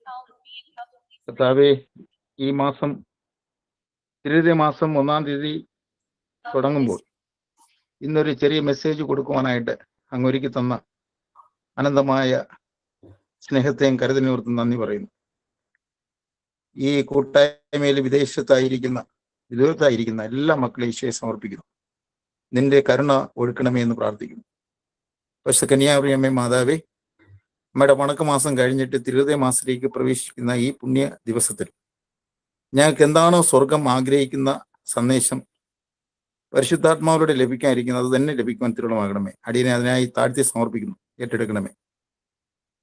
കർത്താവേ, ഈ മാസം തിരുതേ മാസം 1-ാം തീയതി തുടങ്ങുമ്പോൾ ഇന്നൊരു ചെറിയ മെസ്സേജ് കൊടുക്കുവാനായിട്ട് അങ്ങൊരുക്കി തന്ന അനന്തമായ സ്നേഹത്തെയും കരുതലിനോർത്തും നന്ദി പറയുന്നു. ഈ കൂട്ടായ്മയിൽ വിദേശത്തായിരിക്കുന്ന എല്ലാ മക്കളെയും ഈശോയെ സമർപ്പിക്കുന്നു. നിന്റെ കരുണ ഒഴുക്കണമേ എന്ന് പ്രാർത്ഥിക്കുന്നു. പക്ഷെ കന്യാകുമാരി മാതാവേ, നമ്മുടെ വണക്കമാസം കഴിഞ്ഞിട്ട് തിരുതേ മാസത്തിലേക്ക് പ്രവേശിക്കുന്ന ഈ പുണ്യ ദിവസത്തിൽ ഞങ്ങൾക്ക് എന്താണോ സ്വർഗം ആഗ്രഹിക്കുന്ന സന്ദേശം പരിശുദ്ധാത്മാവോടെ ലഭിക്കാനിരിക്കുന്നത് അത് തന്നെ ലഭിക്കുവാൻ തിരുളമാകണമേ. അടിയനെ അതിനായി താഴ്ത്തി സമർപ്പിക്കുന്നു. ഏറ്റെടുക്കണമേ.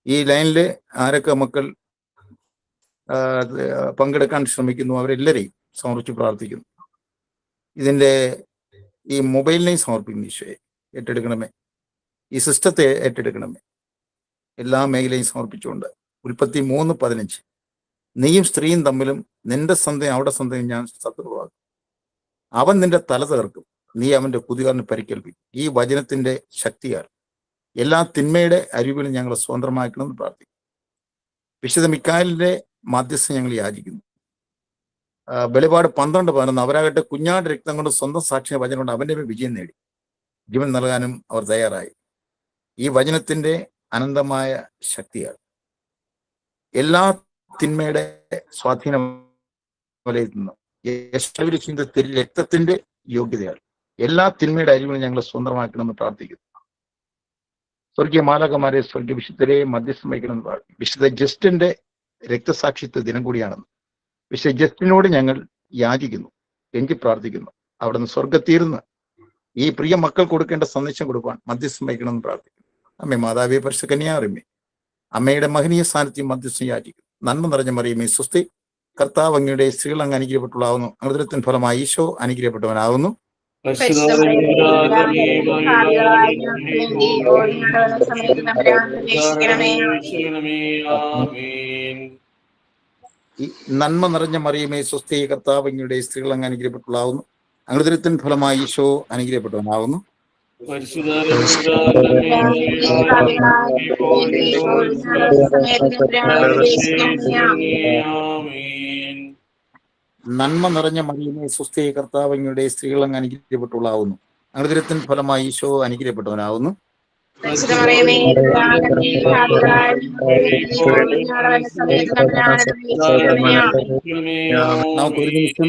ഈ ലൈനില് ആരൊക്കെ മക്കൾ പങ്കെടുക്കാൻ ശ്രമിക്കുന്നു അവരെല്ലാവരെയും സമർപ്പിച്ച് പ്രാർത്ഥിക്കുന്നു. ഇതിൻ്റെ ഈ മൊബൈലിനെയും സമർപ്പിക്കുന്നു. ഈശോയെ ഏറ്റെടുക്കണമേ. ഈ സിസ്റ്റത്തെ ഏറ്റെടുക്കണമേ. എല്ലാ മേഖലയും സമർപ്പിച്ചുകൊണ്ട് ഉൽപ്പത്തി 3:15 നീയും സ്ത്രീയും തമ്മിലും നിന്റെ സന്ദേഹം അവിടെ സന്ദേഹം ഞാൻ ശത്രുവാകും. അവൻ നിന്റെ തല തകർക്കും, നീ അവന്റെ കുതികാലിന് പരിക്കേൽപ്പിക്കും. ഈ വചനത്തിന്റെ ശക്തിയാൽ എല്ലാ തിന്മയുടെ അരിവിലും ഞങ്ങൾ സ്വതന്ത്രമാക്കണമെന്ന് പ്രാർത്ഥിക്കും. വിശുദ്ധ മിക്കായേലിന്റെ മധ്യസ്ഥം ഞങ്ങൾ യാചിക്കുന്നു. വെളിപാട് 12:11 അവരാകട്ടെ കുഞ്ഞാട് രക്തം കൊണ്ട് സ്വന്തം സാക്ഷിയ വചനം കൊണ്ട് അവന്റെ മേൽ വിജയം നേടി ജീവൻ നൽകാനും അവർ തയ്യാറായി. ഈ വചനത്തിന്റെ അനന്തമായ ശക്തിയാൽ എല്ലാ തിന്മയുടെ സ്വാധീനം വലയത്തുന്നു രക്തത്തിന്റെ യോഗ്യതയാൽ എല്ലാ തിന്മയുടെ അരിവിലും ഞങ്ങൾ സ്വന്തമാക്കണമെന്ന് പ്രാർത്ഥിക്കുന്നു. സ്വർഗീയ മാലാഖമാരെ, സ്വർഗീയ വിശുദ്ധരെ മധ്യസ്ഥം വഹിക്കണമെന്ന് പ്രാർത്ഥിക്കും. വിശുദ്ധ ജസ്റ്റിന്റെ രക്തസാക്ഷിത്വ ദിനം കൂടിയാണെന്ന് വിശുദ്ധ ജസ്റ്റിനോട് ഞങ്ങൾ യാചിക്കുന്നു, എങ്കിൽ പ്രാർത്ഥിക്കുന്നു. അവിടുന്ന് സ്വർഗത്തീർന്ന് ഈ പ്രിയ മക്കൾ കൊടുക്കേണ്ട സന്ദേശം കൊടുക്കാൻ മധ്യസ്ഥം വഹിക്കണമെന്ന് പ്രാർത്ഥിക്കുന്നു. അമ്മേ മാതാവേ, പരിശുദ്ധ കന്യാമറിയമേ, അമ്മയുടെ മഹനീയ സ്ഥാനത്തിൽ മധ്യസ്ഥം യാചിക്കുന്നു. നന്മ നിറഞ്ഞ മറിയമേ സ്വസ്തി, കർത്താവ് അങ്ങയുടെ സ്ത്രീകൾ അങ്ങ് അനുഗ്രഹിക്കപ്പെട്ടുള്ളാവുന്നു. അനുഗ്രഹത്തിന് ഫലമായി ഈശോ അനുഗ്രഹിക്കപ്പെട്ടവനാകുന്നു. നന്മ നിറഞ്ഞ മറിയമേ സ്വസ്തി, കർത്താവ് അങ്ങയുടെ സ്ത്രീകൾ അങ്ങ് അനുഗ്രഹിക്കപ്പെട്ടുള്ളാവുന്നു. അനുഗ്രഹത്തിന് ഫലമായി ഈശോ അനുഗ്രഹിക്കപ്പെട്ടവനാകുന്നു. നന്മ നിറഞ്ഞ മറിയമേ സ്വസ്തി, കർത്താവ് അങ്ങയുടെ സ്ത്രീകൾ അങ്ങ് അനുഗ്രഹിക്കപ്പെട്ടുള്ളാവുന്നു. അനുഗ്രഹത്തിന് ഫലമായി ഈശോ അനുഗ്രഹിക്കപ്പെട്ടവനാകുന്നു. നമുക്കൊരു നിമിഷം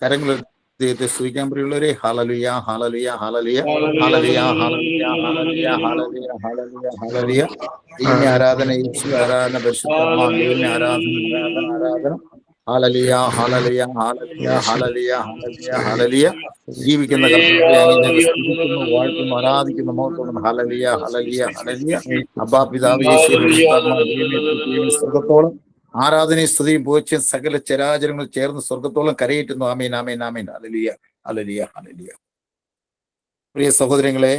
കരങ്ങൾ ദൈവത്തെ സ്തുതിക്കാൻ പ്രിയുള്ളവരെ. ഹല്ലേലൂയ, ഹല്ലേലൂയ, ഹല്ലേലൂയ, ഹല്ലേലൂയ, ഹല്ലേലൂയ, ഹല്ലേലൂയ, ഹല്ലേലൂയ, ഹല്ലേലൂയ, ഹല്ലേലൂയ. ദൈവമേ ആരാധന, യേശു ആരാധന, പരിശുദ്ധാത്മാ ദൈവമേ ആരാധന, ആരാധന, ആരാധന. ഹല്ലേലൂയ, ഹല്ലേലൂയ, ഹല്ലേലൂയ, ഹല്ലേലൂയ, ഹല്ലേലൂയ, ഹല്ലേലൂയ. ജീവിക്കുന്ന കർത്താവേ അങ്ങയെ സ്തുതിക്കുന്നു, വാഴ്ത്തുന്നു, ആരാധിക്കുന്നു, മഹത്വം. ഹല്ലേലൂയ, ഹല്ലേലൂയ, ഹല്ലേലൂയ. അബ്ബാ പിതാവേ, യേശു പരിശുദ്ധാത്മാ ദൈവമേ സ്വർഗ്ഗത്തോളം ആരാധനയും സ്തുതിയും പോച്ച് സകല ചരാചരങ്ങൾ ചേർന്ന് സ്വർഗത്തോളം കരയേറ്റുന്നു. ആമേൻ, ആമേൻ, ആമേൻ. ഹല്ലേലൂയ, ഹല്ലേലൂയ, ഹല്ലേലൂയ. പ്രിയ സഹോദരങ്ങളെ,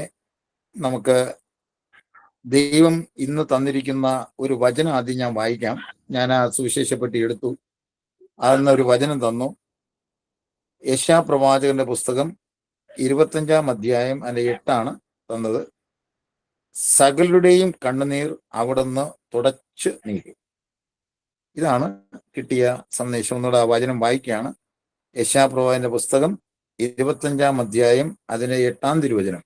നമുക്ക് ദൈവം ഇന്ന് തന്നിരിക്കുന്ന ഒരു വചനം ആദ്യം ഞാൻ വായിക്കാം. ഞാൻ ആ സുവിശേഷപ്പെട്ടി എടുത്തു. അതൊരു വചനം തന്നു. യെശയ്യാ പ്രവാചകന്റെ പുസ്തകം 25-ാം അധ്യായം അതിന്റെ 8 തന്നത്. സകലരുടെയും കണ്ണുനീർ അവിടുന്ന് തുടച്ചു നീക്കും. ഇതാണ് കിട്ടിയ സന്ദേശം. ഒന്നുകൂടെ ആ വചനം വായിക്കുകയാണ്. യെശയ്യാ പ്രവാചകന്റെ പുസ്തകം 25-ാം അധ്യായം അതിന്റെ 8-ാം തിരുവചനം.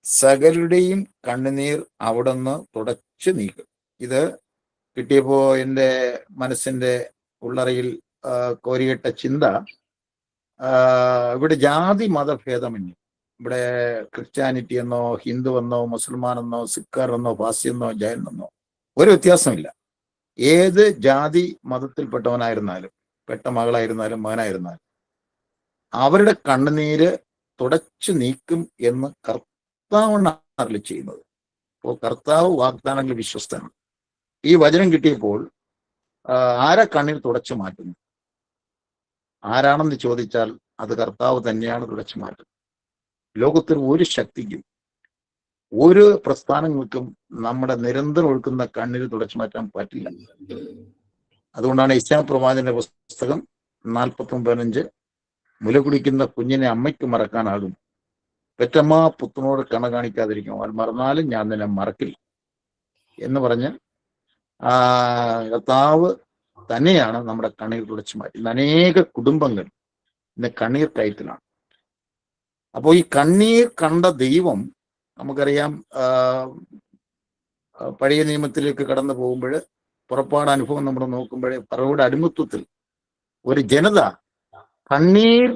സകലരുടെയും കണ്ണുനീർ അവിടുന്ന് തുടച്ചു നീക്കും. ഇത് കിട്ടിയപ്പോ എൻ്റെ മനസ്സിന്റെ ഉള്ളറയിൽ കോരിയിട്ട ചിന്ത, ഇവിടെ ജാതി മതഭേദമന്യേ, ഇവിടെ ക്രിസ്ത്യാനിറ്റി എന്നോ ഹിന്ദു എന്നോ മുസൽമാൻ എന്നോ സിഖർ എന്നോ പാസി എന്നോ ജൈൻ എന്നോ ഒരു വ്യത്യാസമില്ല. ഏത് ജാതി മതത്തിൽപ്പെട്ടവനായിരുന്നാലും, പെട്ട മകളായിരുന്നാലും മകനായിരുന്നാലും അവരുടെ കണ്ണുനീര് തുടച്ചു നീക്കും എന്ന് കർത്താവാണ് അരുളി ചെയ്യുന്നത്. അപ്പോൾ കർത്താവ് വാഗ്ദാനങ്ങൾ വിശ്വസ്തനാണ്. ഈ വചനം കിട്ടിയപ്പോൾ ആരെ കണ്ണീർ തുടച്ചു മാറ്റുന്നു? ആരാണെന്ന് ചോദിച്ചാൽ അത് കർത്താവ് തന്നെയാണ് തുടച്ചു മാറ്റുന്നത്. ലോകത്തിൽ ഒരു ശക്തിക്കും ഒരു പ്രസ്ഥാനങ്ങൾക്കും നമ്മുടെ നിരന്തരം ഒഴുക്കുന്ന കണ്ണീര് തുടച്ചു മാറ്റാൻ പറ്റില്ല. അതുകൊണ്ടാണ് യെശയ്യാ പ്രവാചകന്റെ പുസ്തകം 49:5 മുല കുടിക്കുന്ന കുഞ്ഞിനെ അമ്മയ്ക്ക് മറക്കാനാകും, പെറ്റമ്മ പുത്രനോട് കണ കാണിക്കാതിരിക്കും, അവൻ മറന്നാലും ഞാൻ നിന്നെ മറക്കില്ല എന്ന് പറഞ്ഞ് കർത്താവ് തന്നെയാണ് നമ്മുടെ കണ്ണീർ തുടച്ചു മാറ്റി. ഇന്ന് അനേക കുടുംബങ്ങൾ ഇന്ന് കണ്ണീർ കയറ്റിലാണ്. അപ്പോൾ ഈ കണ്ണീർ കണ്ട ദൈവം നമുക്കറിയാം. പഴയ നിയമത്തിലേക്ക് കടന്നു പോകുമ്പോൾ പുറപ്പാട് അനുഭവം നമ്മൾ നോക്കുമ്പോൾ ഫറവോയുടെ അടിമത്വത്തിൽ ഒരു ജനത കണ്ണീർ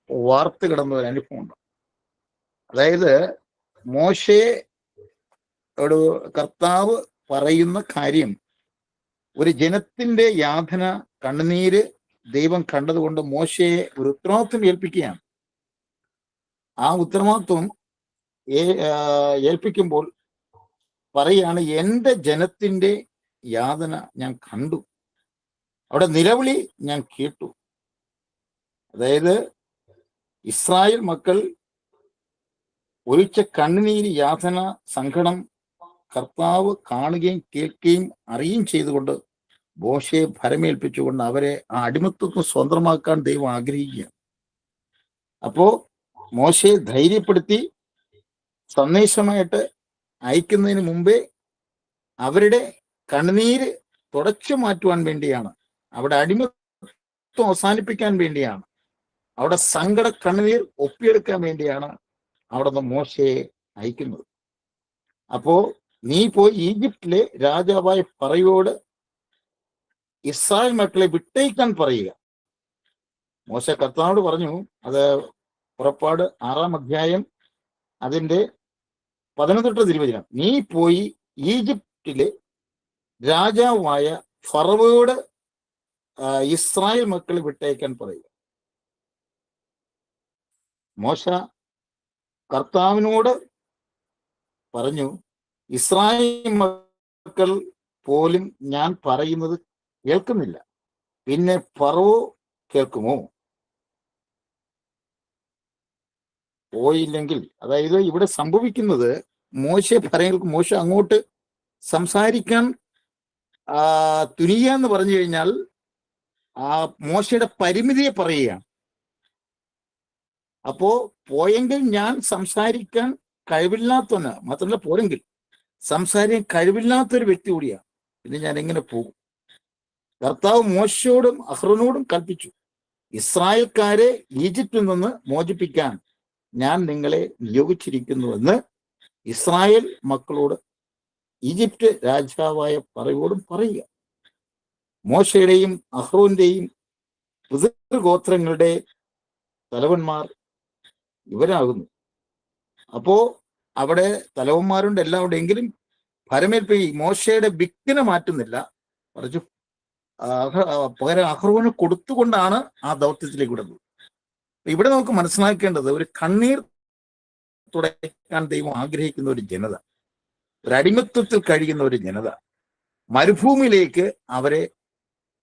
വാർത്ത് കിടന്ന ഒരു അനുഭവമുണ്ട്. അതായത് മോശയോട് കർത്താവ് പറയുന്ന കാര്യം, ഒരു ജനത്തിന്റെ യാതന കണ്ണുനീര് ദൈവം കണ്ടതുകൊണ്ട് മോശയെ ഒരു ഉത്തരവാദിത്വം ഏൽപ്പിക്കുകയാണ്. ആ ഉത്തരവാദിത്വം ഏൽപ്പിക്കുമ്പോൾ പറയാണ്, എൻ്റെ ജനത്തിന്റെ യാതന ഞാൻ കണ്ടു, അവിടെ നിലവിളി ഞാൻ കേട്ടു. അതായത് ഇസ്രായേൽ മക്കൾ ഒഴിച്ച കണ്ണുനീര്, യാതന, സങ്കടം കർത്താവ് കാണുകയും കേൾക്കുകയും അറിയുകയും ചെയ്തുകൊണ്ട് മോശയെ ഭരമേൽപ്പിച്ചുകൊണ്ട് അവരെ ആ അടിമത്വം സ്വന്തമാക്കാൻ ദൈവം ആഗ്രഹിക്കുകയാണ്. അപ്പോ മോശയെ ധൈര്യപ്പെടുത്തി സന്ദേശമായിട്ട് അയക്കുന്നതിന് മുമ്പേ അവരുടെ കണ്ണുനീര് തുടച്ചു മാറ്റുവാൻ വേണ്ടിയാണ്, അവിടെ അടിമത്വം അവസാനിപ്പിക്കാൻ വേണ്ടിയാണ്, അവിടെ സങ്കട കണ്ണുനീർ ഒപ്പിയെടുക്കാൻ വേണ്ടിയാണ് അവിടെ നിന്ന് മോശയെ അയക്കുന്നത്. അപ്പോ നീ പോയി ഈജിപ്തിലെ രാജാവായ ഫറവോയോട് ഇസ്രായേൽ മക്കളെ വിട്ടയക്കാൻ പറയുക. മോശ കർത്താവിനോട് പറഞ്ഞു. അത് പുറപ്പാട് 6-ാം അധ്യായം അതിന്റെ 11 തിരുവചനം. നീ പോയി ഈജിപ്തിലെ രാജാവായ ഫറവോയോട് ഇസ്രായേൽ മക്കളെ വിട്ടയക്കാൻ പറയുക. മോശ കർത്താവിനോട് പറഞ്ഞു, ഇസ്രായേൽ മക്കൾ പോലും ഞാൻ പറയുന്നത് കേൾക്കുന്നില്ല, പിന്നെ ഫറവോ കേൾക്കുമോ? പോയില്ലെങ്കിൽ, അതായത് ഇവിടെ സംഭവിക്കുന്നത്, മോശ അങ്ങോട്ട് സംസാരിക്കാൻ തുനിയ എന്ന് പറഞ്ഞു കഴിഞ്ഞാൽ ആ മോശയുടെ പരിമിതിയെ പറയുകയാണ്. അപ്പോ പോയെങ്കിൽ ഞാൻ സംസാരിക്കാൻ കഴിവില്ലാത്തവന്, മാത്രമല്ല പോരെങ്കിൽ സംസാരിക്കാൻ കഴിവില്ലാത്തൊരു വ്യക്തി കൂടിയാണ്, പിന്നെ ഞാൻ എങ്ങനെ പോകും? കർത്താവ് മോശയോടും അഹ്റോനോടും കൽപ്പിച്ചു, ഇസ്രായേൽക്കാരെ ഈജിപ്തിൽ നിന്ന് മോചിപ്പിക്കാൻ ഞാൻ നിങ്ങളെ നിയോഗിച്ചിരിക്കുന്നുവെന്ന് ഇസ്രായേൽ മക്കളോട് ഈജിപ്റ്റ് രാജാവായ ഫറവോയോടും പറയുക. മോശയുടെയും അഹ്റോന്റെയും പിതൃഗോത്രങ്ങളുടെ തലവന്മാർ ഇവരാകുന്നു. അപ്പോ അവിടെ തലവന്മാരുണ്ട് എല്ലാം ഉണ്ട്. എങ്കിലും ഭരമേൽപ്പി മോശയുടെ വിഘ്നം മാറ്റുന്നില്ല, പറഞ്ഞു പകരം അഹ്റോന് കൊടുത്തുകൊണ്ടാണ് ആ ദൗത്യത്തിലേക്ക് വിടുന്നത്. ഇവിടെ നമുക്ക് മനസ്സിലാക്കേണ്ടത്, ഒരു കണ്ണീർ തുടയ്ക്കാൻ ദൈവം ആഗ്രഹിക്കുന്ന ഒരു ജനത, ഒരു അടിമത്വത്തിൽ കഴിയുന്ന ഒരു ജനത, മരുഭൂമിയിലേക്ക് അവരെ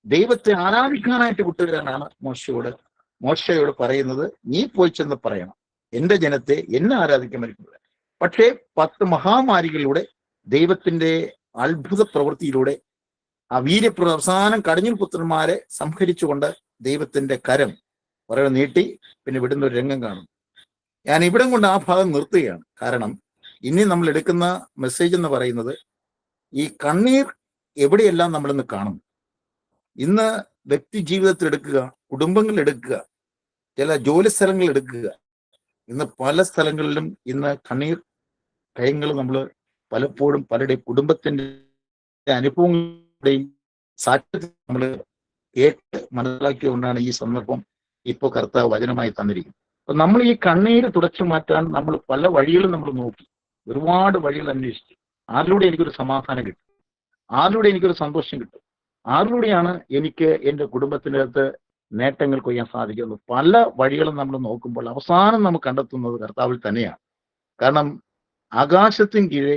ദൈവത്തെ ആരാധിക്കാനായിട്ട് വിട്ടുതരാനാണ് മോശയോട് പറയുന്നത്. നീ പോയി ചെന്ന് പറയണം, എൻ്റെ ജനത്തെ എന്നെ ആരാധിക്കാൻ പറ്റുന്നത്. പക്ഷേ 10 മഹാമാരികളിലൂടെ ദൈവത്തിന്റെ അത്ഭുത പ്രവൃത്തിയിലൂടെ ആ അവസാനം കടിഞ്ഞൂൽ പുത്രന്മാരെ സംഹരിച്ചുകൊണ്ട് ദൈവത്തിന്റെ കരം ഒരാൾ നീട്ടി പിന്നെ വിടുന്ന ഒരു രംഗം കാണും. ഞാൻ ഇവിടം കൊണ്ട് ആ ഭാഗം നിർത്തുകയാണ്. കാരണം ഇനി നമ്മൾ എടുക്കുന്ന മെസ്സേജ് എന്ന് പറയുന്നത്, ഈ കണ്ണീർ എവിടെയെല്ലാം നമ്മളിന്ന് കാണുന്നു. ഇന്ന് വ്യക്തി ജീവിതത്തിൽ എടുക്കുക, കുടുംബങ്ങളിൽ എടുക്കുക, ചില ജോലി സ്ഥലങ്ങളിൽ എടുക്കുക, ഇന്ന് പല സ്ഥലങ്ങളിലും ഇന്ന് കണ്ണീർ ഭയങ്ങൾ നമ്മൾ പലപ്പോഴും പലരുടെയും കുടുംബത്തിന്റെ അനുഭവങ്ങളുടെയും സാക്ഷ്യത്തിൽ നമ്മൾ കേട്ട് മനസ്സിലാക്കിയതുകൊണ്ടാണ് ഈ സന്ദർഭം ഇപ്പോൾ കർത്താവ് വചനമായി തന്നിരിക്കുന്നത്. അപ്പൊ നമ്മൾ ഈ കണ്ണീര് തുടച്ചു മാറ്റാൻ നമ്മൾ പല വഴികളും നമ്മൾ നോക്കി, ഒരുപാട് വഴികൾ അന്വേഷിച്ചു. ആരിലൂടെ എനിക്കൊരു സമാധാനം കിട്ടും, ആരിലൂടെ എനിക്കൊരു സന്തോഷം കിട്ടും, ആരിലൂടെയാണ് എനിക്ക് എൻ്റെ കുടുംബത്തിൻ്റെ അകത്ത് നേട്ടങ്ങൾ കൊയ്യാൻ സാധിക്കുന്നത്. പല വഴികളും നമ്മൾ നോക്കുമ്പോൾ അവസാനം നമുക്ക് കണ്ടെത്തുന്നത് കർത്താവിൽ തന്നെയാണ്. കാരണം ആകാശത്തിന് കീഴെ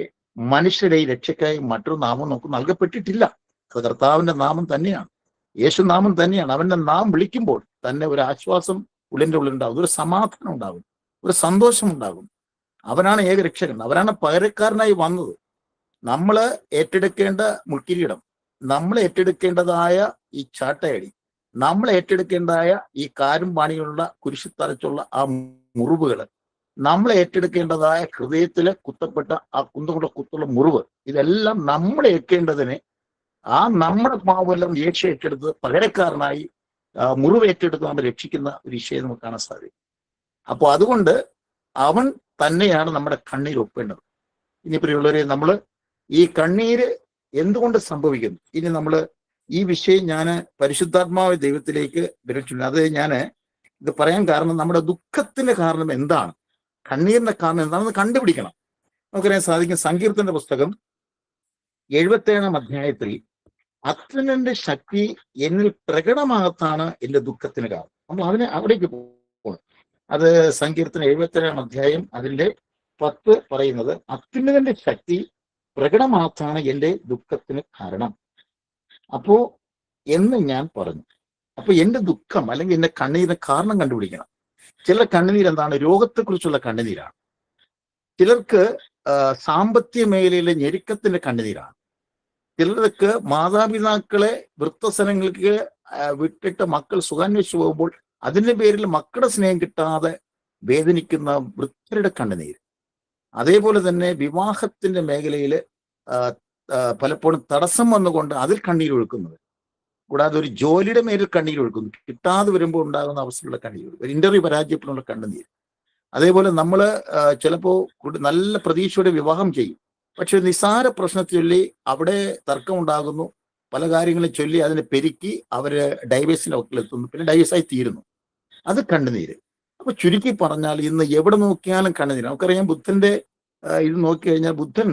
മനുഷ്യരുടെ ഈ രക്ഷയ്ക്കായി മറ്റൊരു നാമം നമുക്ക് നൽകപ്പെട്ടിട്ടില്ല. അത് കർത്താവിന്റെ നാമം തന്നെയാണ്, യേശു നാമം തന്നെയാണ്. അവന്റെ നാം വിളിക്കുമ്പോൾ തന്നെ ഒരു ആശ്വാസം ഉള്ളിൻ്റെ ഉള്ളിലുണ്ടാകും, ഒരു സമാധാനം ഉണ്ടാകും, ഒരു സന്തോഷം ഉണ്ടാകും. അവനാണ് ഏക രക്ഷകൻ, അവനാണ് പകരക്കാരനായി വന്നത്. നമ്മൾ ഏറ്റെടുക്കേണ്ട മുൾക്കിരീടം, നമ്മൾ ഏറ്റെടുക്കേണ്ടതായ ഈ ചാട്ടയടി, നമ്മൾ ഏറ്റെടുക്കേണ്ടതായ ഈ കാരും പാണികളുള്ള കുരിശിത്തറച്ചുള്ള ആ മുറിവുകൾ, നമ്മൾ ഏറ്റെടുക്കേണ്ടതായ ഹൃദയത്തില് കുത്തപ്പെട്ട ആ കുന്തുകൊണ്ട കുത്തുള്ള മുറിവ്, ഇതെല്ലാം നമ്മൾ ഏൽക്കേണ്ടതിന് ആ നമ്മുടെ പാവെല്ലാം യേശു ഏറ്റെടുത്ത് പകരക്കാരനായി മുറിവേറ്റെടുത്ത് നമ്മൾ രക്ഷിക്കുന്ന ഒരു വിഷയം നമുക്ക് കാണാൻ സാധിക്കും. അപ്പോൾ അതുകൊണ്ട് അവൻ തന്നെയാണ് നമ്മുടെ കണ്ണീർ ഒപ്പേണ്ടത്. ഇനി പ്രിയമുള്ളവരെ, നമ്മൾ ഈ കണ്ണീര് എന്തുകൊണ്ട് സംഭവിക്കുന്നു? ഇനി നമ്മൾ ഈ വിഷയം ഞാൻ പരിശുദ്ധാത്മാവ് ദൈവത്തിലേക്ക് വിരച്ചിട്ടുണ്ട്. അത് ഞാൻ ഇത് പറയാൻ കാരണം, നമ്മുടെ ദുഃഖത്തിന്റെ കാരണം എന്താണ്, കണ്ണീരിന്റെ കാരണം എന്താണെന്ന് കണ്ടുപിടിക്കണം. നമുക്കറിയാൻ സാധിക്കും, സങ്കീർത്തന്റെ പുസ്തകം 77-ാം അധ്യായത്തിൽ അത്യുന്നതന്റെ ശക്തി എന്നിൽ പ്രകടമാകത്താണ് എന്റെ ദുഃഖത്തിന് കാരണം. നമ്മൾ അവിടേക്ക് പോകണം. അത് സങ്കീർത്തനം 77-ാം അധ്യായം അതിന്റെ 10 പറയുന്നത്, അത്യുന്നതന്റെ ശക്തി പ്രകടമാകത്താണ് എന്റെ ദുഃഖത്തിന് കാരണം. അപ്പോ എന്ന് ഞാൻ പറഞ്ഞു. അപ്പൊ എന്റെ ദുഃഖം അല്ലെങ്കിൽ എന്റെ കണ്ണീരിന് കാരണം കണ്ടുപിടിക്കണം. ചില കണ്ണുനീർ എന്താണ്? രോഗത്തെക്കുറിച്ചുള്ള കണ്ണുനീരാണ്. ചിലർക്ക് സാമ്പത്തിക മേഖലയിലെ ഞെരുക്കത്തിന്റെ കണ്ണുനീരാണ്. ചിലർക്ക് മാതാപിതാക്കളെ വൃദ്ധസനങ്ങൾക്ക് വിട്ടിട്ട് മക്കൾ സുഖാന്വേഷിച്ചു പോകുമ്പോൾ അതിന്റെ പേരിൽ മക്കളുടെ സ്നേഹം കിട്ടാതെ വേദനിക്കുന്ന വൃദ്ധരുടെ കണ്ണുനീര്. അതേപോലെ തന്നെ വിവാഹത്തിന്റെ മേഖലയിൽ പലപ്പോഴും തടസ്സം വന്നുകൊണ്ട് അതിൽ കണ്ണീരൊഴുക്കുന്നത്, കൂടാതെ ഒരു ജോലിയുടെ മേലിൽ കണ്ണീരൊഴുക്കുന്നു, കിട്ടാതെ വരുമ്പോൾ ഉണ്ടാകുന്ന അവസ്ഥയിലുള്ള കണ്ണീര്, ഒരു ഇന്റർവ്യൂ പരാജയപ്പെടുന്ന കണ്ണുനീര്. അതേപോലെ നമ്മൾ ചിലപ്പോൾ നല്ല പ്രതീക്ഷയോടെ വിവാഹം ചെയ്യും, പക്ഷെ നിസ്സാര പ്രശ്നത്തെ ചൊല്ലി അവിടെ തർക്കം ഉണ്ടാകുന്നു, പല കാര്യങ്ങളെ ചൊല്ലി അതിനെ പെരുക്കി അവര് ഡൈവേഴ്സിന്റെ വക്കിലെത്തുന്നു, പിന്നെ ഡൈവേഴ്സായി തീരുന്നു. അത് കണ്ണുനീര്. അപ്പൊ ചുരുക്കി പറഞ്ഞാൽ ഇന്ന് എവിടെ നോക്കിയാലും കണ്ണുനീര്. നമുക്കറിയാം, ബുദ്ധന്റെ ഇത് നോക്കിക്കഴിഞ്ഞാൽ ബുദ്ധൻ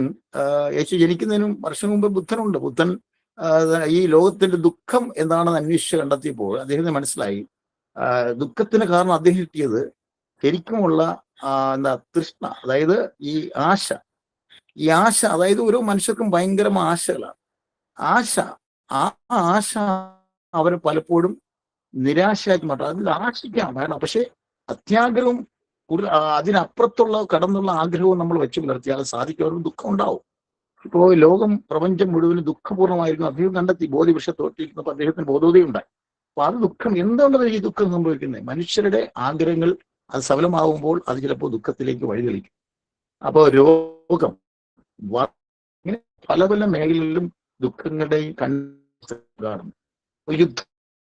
യേശു ജനിക്കുന്നതിനും വർഷം മുമ്പ് ബുദ്ധനുണ്ട്. ബുദ്ധൻ ഈ ലോകത്തിന്റെ ദുഃഖം എന്താണെന്ന് അന്വേഷിച്ച് കണ്ടെത്തിയപ്പോൾ അദ്ദേഹത്തിന് മനസ്സിലായി ദുഃഖത്തിന് കാരണം അദ്ദേഹം കിട്ടിയത് ശരിക്കുമുള്ള തൃഷ്ണ, അതായത് ഈ ആശ. അതായത് ഓരോ മനുഷ്യർക്കും ഭയങ്കരമായ ആശകളാണ്. ആ ആശ അവരെ പലപ്പോഴും നിരാശയാക്കി മാറ്റും. അതിൽ ആശിക്കാം വേണം, പക്ഷെ അത്യാഗ്രഹവും അതിനപ്പുറത്തുള്ള കടന്നുള്ള ആഗ്രഹവും നമ്മൾ വെച്ച് പുലർത്തിയാൽ സാധിക്കും, അവർക്ക് ദുഃഖം ഉണ്ടാവും. ഇപ്പോൾ ലോകം പ്രപഞ്ചം മുഴുവനും ദുഃഖപൂർണ്ണമായിരുന്നു അദ്ദേഹം കണ്ടെത്തി. ബോധിവൃക്ഷത്തോട്ടിരിക്കുന്നപ്പോൾ അദ്ദേഹത്തിന് ബോധോദയം. അപ്പൊ അത് ദുഃഖം എന്തുകൊണ്ടാണ് ഈ ദുഃഖം സംഭവിക്കുന്നത്? മനുഷ്യരുടെ ആഗ്രഹങ്ങൾ അത് സഫലമാകുമ്പോൾ അത് ചിലപ്പോൾ ദുഃഖത്തിലേക്ക് വഴിതെളിക്കും. അപ്പോൾ രോഗം, ഇങ്ങനെ പല പല മേഖലകളിലും ദുഃഖങ്ങളുടെയും കാണുന്നു. യുദ്ധം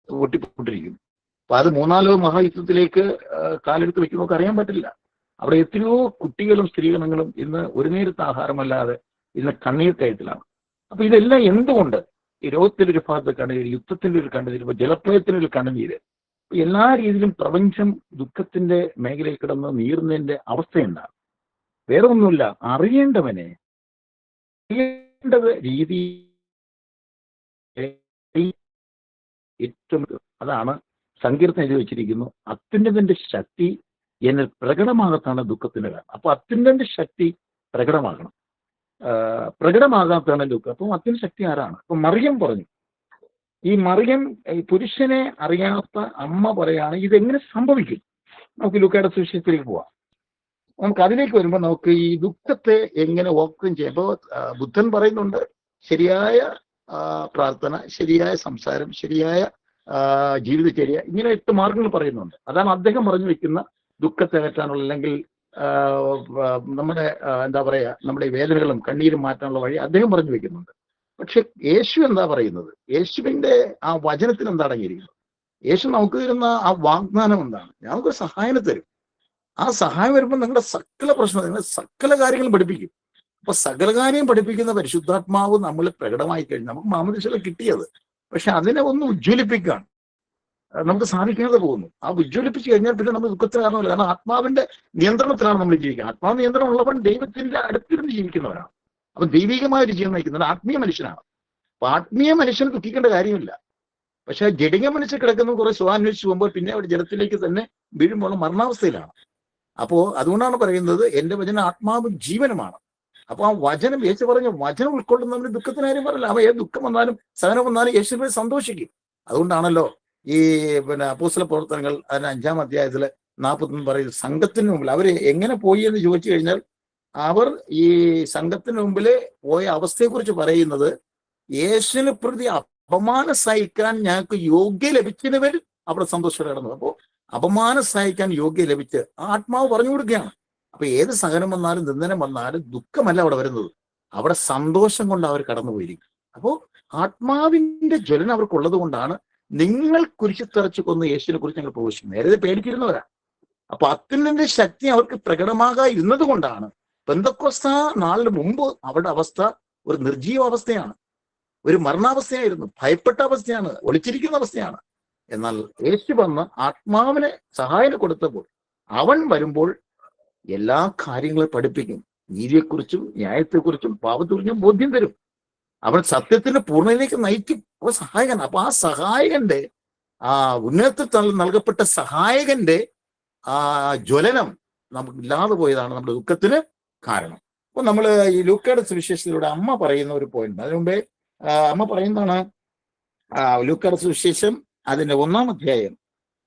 പൊട്ടിക്കൊണ്ടിരിക്കുന്നു. അപ്പൊ അത് 3-ാം ലോക മഹായുദ്ധത്തിലേക്ക് കാലെടുത്ത് വെക്കുന്നവർക്ക് അറിയാൻ പറ്റില്ല. അവിടെ എത്രയോ കുട്ടികളും സ്ത്രീഗണങ്ങളും ഇന്ന് ഒരു നേരത്തെ ആഹാരമല്ലാതെ ഇന്ന് കണ്ണീർ കയറ്റിലാണ്. അപ്പൊ ഇതെല്ലാം എന്തുകൊണ്ട്? ഈ രോഗത്തിന്റെ ഒരു ഭാഗത്ത് കണ്ണുനീര്, യുദ്ധത്തിന്റെ ഒരു കണ്ണുനീര്, ഇപ്പൊ ജലപ്രളയത്തിന്റെ ഒരു കണ്ണുനീര്, എല്ലാ രീതിയിലും പ്രപഞ്ചം ദുഃഖത്തിന്റെ മേഖലയിൽ കിടന്ന് നീറുന്നതിന്റെ അവസ്ഥ എന്താണ്? വേറെ ഒന്നുമില്ല, അറിയേണ്ടവനെ അറിയേണ്ടത് രീതി ഏറ്റവും അതാണ് സങ്കീർത്തനം എഴുതി വെച്ചിരിക്കുന്നു. അത്യുന്നതന്റെ ശക്തി എന്നിൽ പ്രകടമാകത്താണ് ദുഃഖത്തിന്റെ കാരണം. അപ്പൊ അത്യുന്നതന്റെ ശക്തി പ്രകടമാകണം, പ്രകടമാകാത്തതാണ് ദുഃഖം. അപ്പം അത്യുന്ന ശക്തി ആരാണ്? അപ്പൊ മറിയം പറഞ്ഞു. ഈ മറിയം പുരുഷനെ അറിയാത്ത അമ്മ പറയാണ് ഇതെങ്ങനെ സംഭവിക്കും? നമുക്ക് ലൂക്കയുടെ സുവിശേഷത്തിലേക്ക് പോവാം. നമുക്ക് അതിലേക്ക് വരുമ്പോൾ നമുക്ക് ഈ ദുഃഖത്തെ എങ്ങനെ ഓവർകം ചെയ്യാം. ഇപ്പോൾ ബുദ്ധൻ പറയുന്നുണ്ട് ശരിയായ പ്രാർത്ഥന, ശരിയായ സംസാരം, ശരിയായ ജീവിതചര്യ, ഇങ്ങനെ 8 മാർഗങ്ങൾ പറയുന്നുണ്ട്. അതാണ് അദ്ദേഹം പറഞ്ഞു വെക്കുന്ന ദുഃഖത്തെ അകറ്റാനുള്ള, അല്ലെങ്കിൽ നമ്മുടെ എന്താ പറയാ, നമ്മുടെ വേദനകളും കണ്ണീരും മാറ്റാനുള്ള വഴി അദ്ദേഹം പറഞ്ഞു വെക്കുന്നുണ്ട്. പക്ഷെ യേശു എന്താ പറയുന്നത്? യേശുവിന്റെ ആ വചനത്തിന് എന്താ അടങ്ങിയിരിക്കുന്നത്? യേശു നമുക്ക് തരുന്ന ആ വാഗ്ദാനം എന്താണ്? ഞങ്ങൾക്ക് സഹായം തരും. ആ സഹായം വരുമ്പോൾ നിങ്ങളുടെ സകല പ്രശ്നം, നിങ്ങളുടെ സകല കാര്യങ്ങളും പഠിപ്പിക്കും. അപ്പൊ സകല കാര്യം പഠിപ്പിക്കുന്ന പരിശുദ്ധാത്മാവ് നമ്മൾ പ്രകടമായി കഴിഞ്ഞാൽ നമുക്ക് മാമോദീസയിൽ കിട്ടിയത്, പക്ഷെ അതിനെ ഒന്ന് ഉജ്ജ്വലിപ്പിക്കാൻ നമുക്ക് സാധിക്കാതെ പോകുന്നു. ആ ഉജ്ജ്വലിപ്പിച്ച് കഴിഞ്ഞാൽ പിന്നെ നമ്മൾ ദുഃഖത്തിന് കാരണമല്ല. കാരണം ആത്മാവിന്റെ നിയന്ത്രണത്തിലാണ് നമ്മൾ ജീവിക്കുക. ആത്മാവ് നിയന്ത്രണം ഉള്ളവൻ ദൈവത്തിന്റെ അടുത്തിരുന്ന് ജീവിക്കുന്നവരാണ്. അപ്പൊ ദൈവികമായ ഒരു ജീവൻ നയിക്കുന്നത് ആത്മീയ മനുഷ്യനാണ്. അപ്പൊ ആത്മീയ മനുഷ്യന് ദുഃഖിക്കേണ്ട കാര്യമില്ല. പക്ഷെ ജഡിക മനുഷ്യൻ കിടക്കുന്ന കുറെ സുഖാന്വേഷിച്ച് പോകുമ്പോൾ പിന്നെ അവിടെ ജലത്തിലേക്ക് തന്നെ വീഴുമ്പോൾ മരണാവസ്ഥയിലാണ്. അപ്പോ അതുകൊണ്ടാണ് പറയുന്നത് എന്റെ വചനം ആത്മാവും ജീവനുമാണ്. അപ്പൊ ആ വചനം, യേശു പറഞ്ഞ വചനം ഉൾക്കൊള്ളുന്നവന് ദുഃഖത്തിന് കാര്യം പറയില്ല. അവ ഏത് ദുഃഖം വന്നാലും സഹനം വന്നാലും യേശുവിനെ സന്തോഷിക്കും. അതുകൊണ്ടാണല്ലോ ഈ അപ്പോസ്തല പ്രവർത്തനങ്ങൾ അതിന് 5-ാം അധ്യായത്തില് 41 പറയുന്നത്, സംഘത്തിന് മുമ്പിൽ അവര് എങ്ങനെ പോയി എന്ന് ചോദിച്ചു കഴിഞ്ഞാൽ അവർ ഈ സംഘത്തിന് മുമ്പില് പോയ അവസ്ഥയെക്കുറിച്ച് പറയുന്നത്, യേശുവിനെ പ്രതി അപമാനം സഹിക്കാൻ ഞങ്ങൾക്ക് യോഗ്യം ലഭിച്ചവർ അവിടെ സന്തോഷം കിടന്നു. അപ്പോൾ അപമാനം സഹിക്കാൻ യോഗ്യം ലഭിച്ച് ആത്മാവ് പറഞ്ഞു കൊടുക്കുകയാണ്. അപ്പൊ ഏത് സഹനം വന്നാലും നിന്ദനം വന്നാലും ദുഃഖമല്ല അവിടെ വരുന്നത്, അവിടെ സന്തോഷം കൊണ്ട് അവർ കടന്നുപോയിരിക്കും. അപ്പോൾ ആത്മാവിന്റെ ജ്വലനം അവർക്കുള്ളത് കൊണ്ടാണ് നിങ്ങൾ കുരിശിത്തറച്ച് കൊന്ന് യേശുവിനെ കുറിച്ച് ഞങ്ങൾ പ്രവേശിക്കുന്നത്. നേരത്തെ പേടിച്ചിരുന്നവരാ. അപ്പൊ അത്യുന്നതിന്റെ ശക്തി അവർക്ക് പ്രകടമാകാതിരുന്നത് കൊണ്ടാണ് പെന്തക്കോസ്ത നാളിന് മുമ്പ് അവരുടെ അവസ്ഥ ഒരു നിർജീവ അവസ്ഥയാണ്, ഒരു മരണാവസ്ഥയായിരുന്നു, ഭയപ്പെട്ട അവസ്ഥയാണ്, ഒളിച്ചിരിക്കുന്ന അവസ്ഥയാണ്. എന്നാൽ യേശു വന്ന് ആത്മാവിനെ സഹായം കൊടുത്തപ്പോൾ അവൻ വരുമ്പോൾ എല്ലാ കാര്യങ്ങളും പഠിപ്പിക്കും. നീതിയെക്കുറിച്ചും ന്യായത്തെക്കുറിച്ചും പാപത്തെക്കുറിച്ചും ബോധ്യം തരും. അവൻ സത്യത്തിന്റെ പൂർണ്ണതയിലേക്ക് നയിക്കും. അവൻ സഹായകൻ. അപ്പൊ ആ സഹായകന്റെ ഉന്നതത്തിൽ നൽകപ്പെട്ട സഹായകന്റെ ജ്വലനം നമുക്ക് ഇല്ലാതെ പോയതാണ് നമ്മുടെ ദുഃഖത്തിന് കാരണം. അപ്പൊ നമ്മൾ ഈ ലൂക്കയുടെ സുവിശേഷത്തിലൂടെ അമ്മ പറയുന്ന ഒരു പോയിന്റ്, അതിനു മുമ്പേ അമ്മ പറയുന്നതാണ് ലൂക്കയുടെ സുവിശേഷം അതിന്റെ 1-ാം അധ്യായം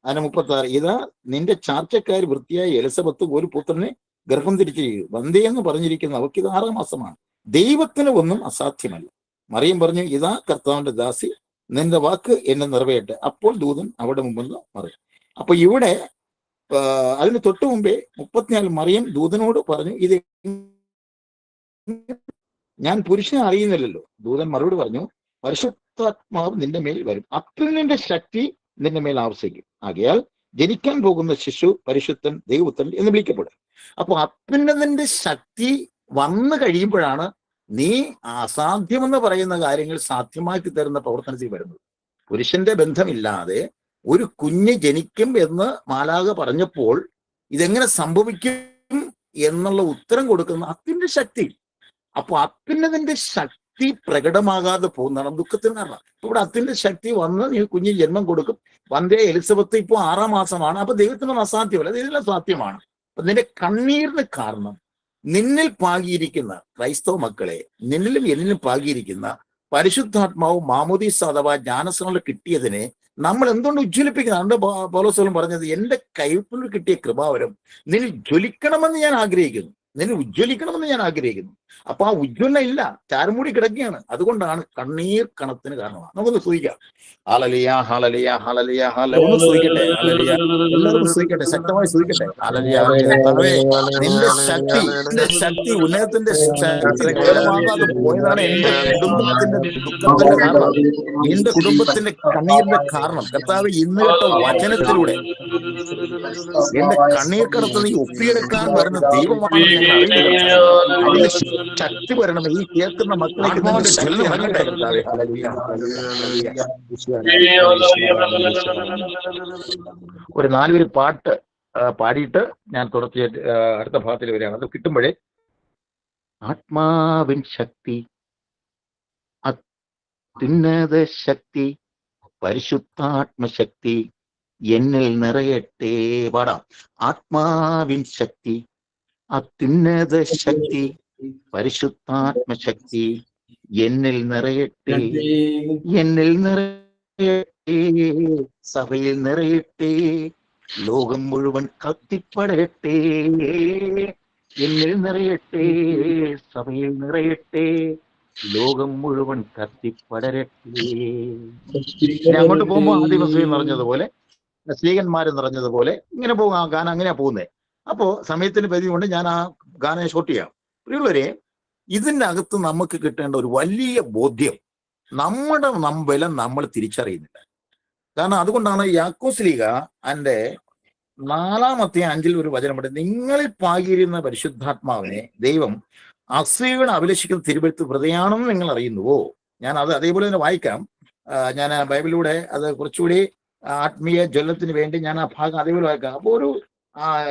അതിന് 36. ഇതാ നിന്റെ ചാർച്ചക്കാർ വൃത്തിയായ എലിസബത്ത് ഒരു പുത്രനെ ഗർഭം ധരിച്ചിരിക്കുന്നു, വന്ധ്യയെന്ന് പറഞ്ഞിരിക്കുന്നു, അവർക്ക് ഇത് 6-ാം മാസമാണ്, ദൈവത്തിന് ഒന്നും അസാധ്യമല്ല. മറിയം പറഞ്ഞു, ഇതാ കർത്താവിന്റെ ദാസി, നിന്റെ വാക്ക് എന്നെ നിറവേറട്ടെ. അപ്പോൾ ദൂതൻ അവിടെ മുമ്പിൽ പറയും. അപ്പൊ ഇവിടെ അതിന് തൊട്ടു മുമ്പേ 34 മറിയം ദൂതനോട് പറഞ്ഞു, ഇത് ഞാൻ പുരുഷനെ അറിയുന്നില്ലല്ലോ. ദൂതൻ മറുപടി പറഞ്ഞു, പരിശുദ്ധാത്മാവ് നിന്റെ മേൽ വരും, അത്യുന്നതന്റെ ശക്തി നിന്റെ മേൽ ആവസിക്കും, ആകയാൽ ജനിക്കാൻ പോകുന്ന ശിശു പരിശുദ്ധൻ ദൈവപുത്രൻ എന്ന് വിളിക്കപ്പെടും. അപ്പൊ അത്യുന്നതന്റെ ശക്തി വന്നു കഴിയുമ്പോഴാണ് നീ അസാധ്യമെന്ന് പറയുന്ന കാര്യങ്ങൾ സാധ്യമാക്കി തരുന്ന പ്രവർത്തനത്തിൽ വരുന്നത്. പുരുഷന്റെ ബന്ധമില്ലാതെ ഒരു കുഞ്ഞ് ജനിക്കും എന്ന് മാലാഖ പറഞ്ഞപ്പോൾ ഇതെങ്ങനെ സംഭവിക്കും എന്നുള്ള ഉത്തരം കൊടുക്കുന്ന അത്യുന്നത ശക്തി. അപ്പൊ അത്യുന്നതന്റെ ശക്തി പ്രകടമാകാതെ പോകുന്നതാണ് ദുഃഖത്തിന് കാരണം. ഇവിടെ അത്യുന്നത ശക്തി വന്ന് നീ കുഞ്ഞിന് ജന്മം കൊടുക്കും. വന്ധ്യ എലിസബത്ത് ഇപ്പോൾ 6-ാം മാസമാണ്. അപ്പൊ ദൈവത്തിനൊന്നും അസാധ്യമല്ല, ദൈവത്തിനും സാധ്യമാണ്. അപ്പൊ നിന്റെ കണ്ണീരിന് കാരണം നിന്നിൽ പാകിയിരിക്കുന്ന ക്രൈസ്തവ മക്കളെ, നിന്നിലും എന്നിലും പാകിയിരിക്കുന്ന പരിശുദ്ധാത്മാവ് മാമോദീസ അഥവാ ജ്ഞാനസ്നാനം കിട്ടിയതിനെ നമ്മൾ എന്തുകൊണ്ട് ഉജ്ജ്വലിപ്പിക്കുന്നത്? അതുകൊണ്ട് പൗലോസ് പറഞ്ഞത്, എന്റെ കൈപ്പിൽ കിട്ടിയ കൃപാവരം നിന്നിൽ ജ്വലിക്കണമെന്ന് ഞാൻ ആഗ്രഹിക്കുന്നു, നിന്നിൽ ഉജ്ജ്വലിക്കണമെന്ന് ഞാൻ ആഗ്രഹിക്കുന്നു. അപ്പൊ ആ ഉജ്ജ്വലന ഇല്ല, ചാരമൂടി കിടക്കുകയാണ്. അതുകൊണ്ടാണ് കണ്ണീർ കണത്തിന് കാരണമാണ്. നമുക്കൊന്ന് സൂഹിക്കാം. ഹല്ലേലൂയ ഹല്ലേലൂയ ഹല്ലേലൂയ ഹല്ലേലൂയ. ഒന്ന് സൂഹിക്കട്ടെ. ഹല്ലേലൂയ. എല്ലാവരും സൂഹിക്കട്ടെ, ശക്തമായി സൂഹിക്കട്ടെ. ഹല്ലേലൂയ. കർത്താവേ, നിന്റെ ശക്തി ഉന്നതത്തിന്റെ ശക്തി പ്രകടമാകാതെ പോയതാണ് എന്റെ കുടുംബത്തിന്റെ ദുഃഖത്തിന്റെ കാരണം, എന്റെ കുടുംബത്തിന്റെ കണ്ണീരിന്റെ കാരണം. കർത്താവ് ഇന്ന് കേട്ട വചനത്തിലൂടെ എന്റെ കണ്ണീർ കടത്ത് നീ ഒപ്പിയെടുക്കാൻ വരുന്ന ദൈവമാണെന്ന് ഞങ്ങൾ അറിയുന്നത്. അതിന്റെ ശക്തി വരണം. ഈ കേൾക്കുന്ന മക്കളേക്ക് ഒരു 4 പേര് പാട്ട് പാടിയിട്ട് ഞാൻ തുടർച്ചയായിട്ട് അടുത്ത ഭാഗത്തിൽ വരികയാണ്. അത് കിട്ടുമ്പോഴേ ആത്മാവിൻ ശക്തി, അത്യുന്നത ശക്തി, പരിശുദ്ധാത്മശക്തി എന്നിൽ നിറയട്ടെ. പാടാം. ആത്മാവിൻ ശക്തി, അത്യുന്നത ശക്തി, പരിശുദ്ധാത്മശക്തി എന്നിൽ നിറയട്ടെ, എന്നിൽ നിറയട്ടെ, സഭയിൽ നിറയട്ടെ, ലോകം മുഴുവൻ കത്തിപ്പടരട്ടെ. എന്നിൽ നിറയട്ടെ, സഭയിൽ നിറയട്ടെ, ലോകം മുഴുവൻ കത്തിപ്പടരട്ടെ. അങ്ങോട്ട് പോകുമ്പോ ആദിവാസികൾ നിറഞ്ഞതുപോലെ, സ്ത്രീകന്മാര് നിറഞ്ഞതുപോലെ ഇങ്ങനെ പോകും. ആ ഗാനം അങ്ങനെയാ പോകുന്നത്. അപ്പോ സമയത്തിന് പരിധി കൊണ്ട് ഞാൻ ആ ഗാനം ഷോട്ട് ചെയ്യാം. പ്രിയമുള്ളവരെ, ഇതിൻ്റെ അകത്ത് നമുക്ക് കിട്ടേണ്ട ഒരു വലിയ ബോധ്യം, നമ്മുടെ ബലം നമ്മൾ തിരിച്ചറിയുന്നില്ല. കാരണം അതുകൊണ്ടാണ് യാക്കോബ് ശ്ലീഹ അതിന്റെ 4-ാം അധ്യായം 5-ൽ ഒരു വചനമുണ്ട്, നിങ്ങളിൽ പാകിയിരുന്ന പരിശുദ്ധാത്മാവിനെ ദൈവം അസൂയയോടെ അഭിലഷിക്കുന്ന തിരുവെഴുത്ത് ഹൃദയാണെന്ന് നിങ്ങൾ അറിയുന്നുവോ. ഞാൻ അത് അതേപോലെ തന്നെ വായിക്കാം. ഞാൻ ബൈബിളിലൂടെ അത് കുറച്ചുകൂടി ആത്മീയ ജ്വലനത്തിന് വേണ്ടി ഞാൻ ആ ഭാഗം അതേപോലെ വായിക്കാം. അപ്പോൾ ഒരു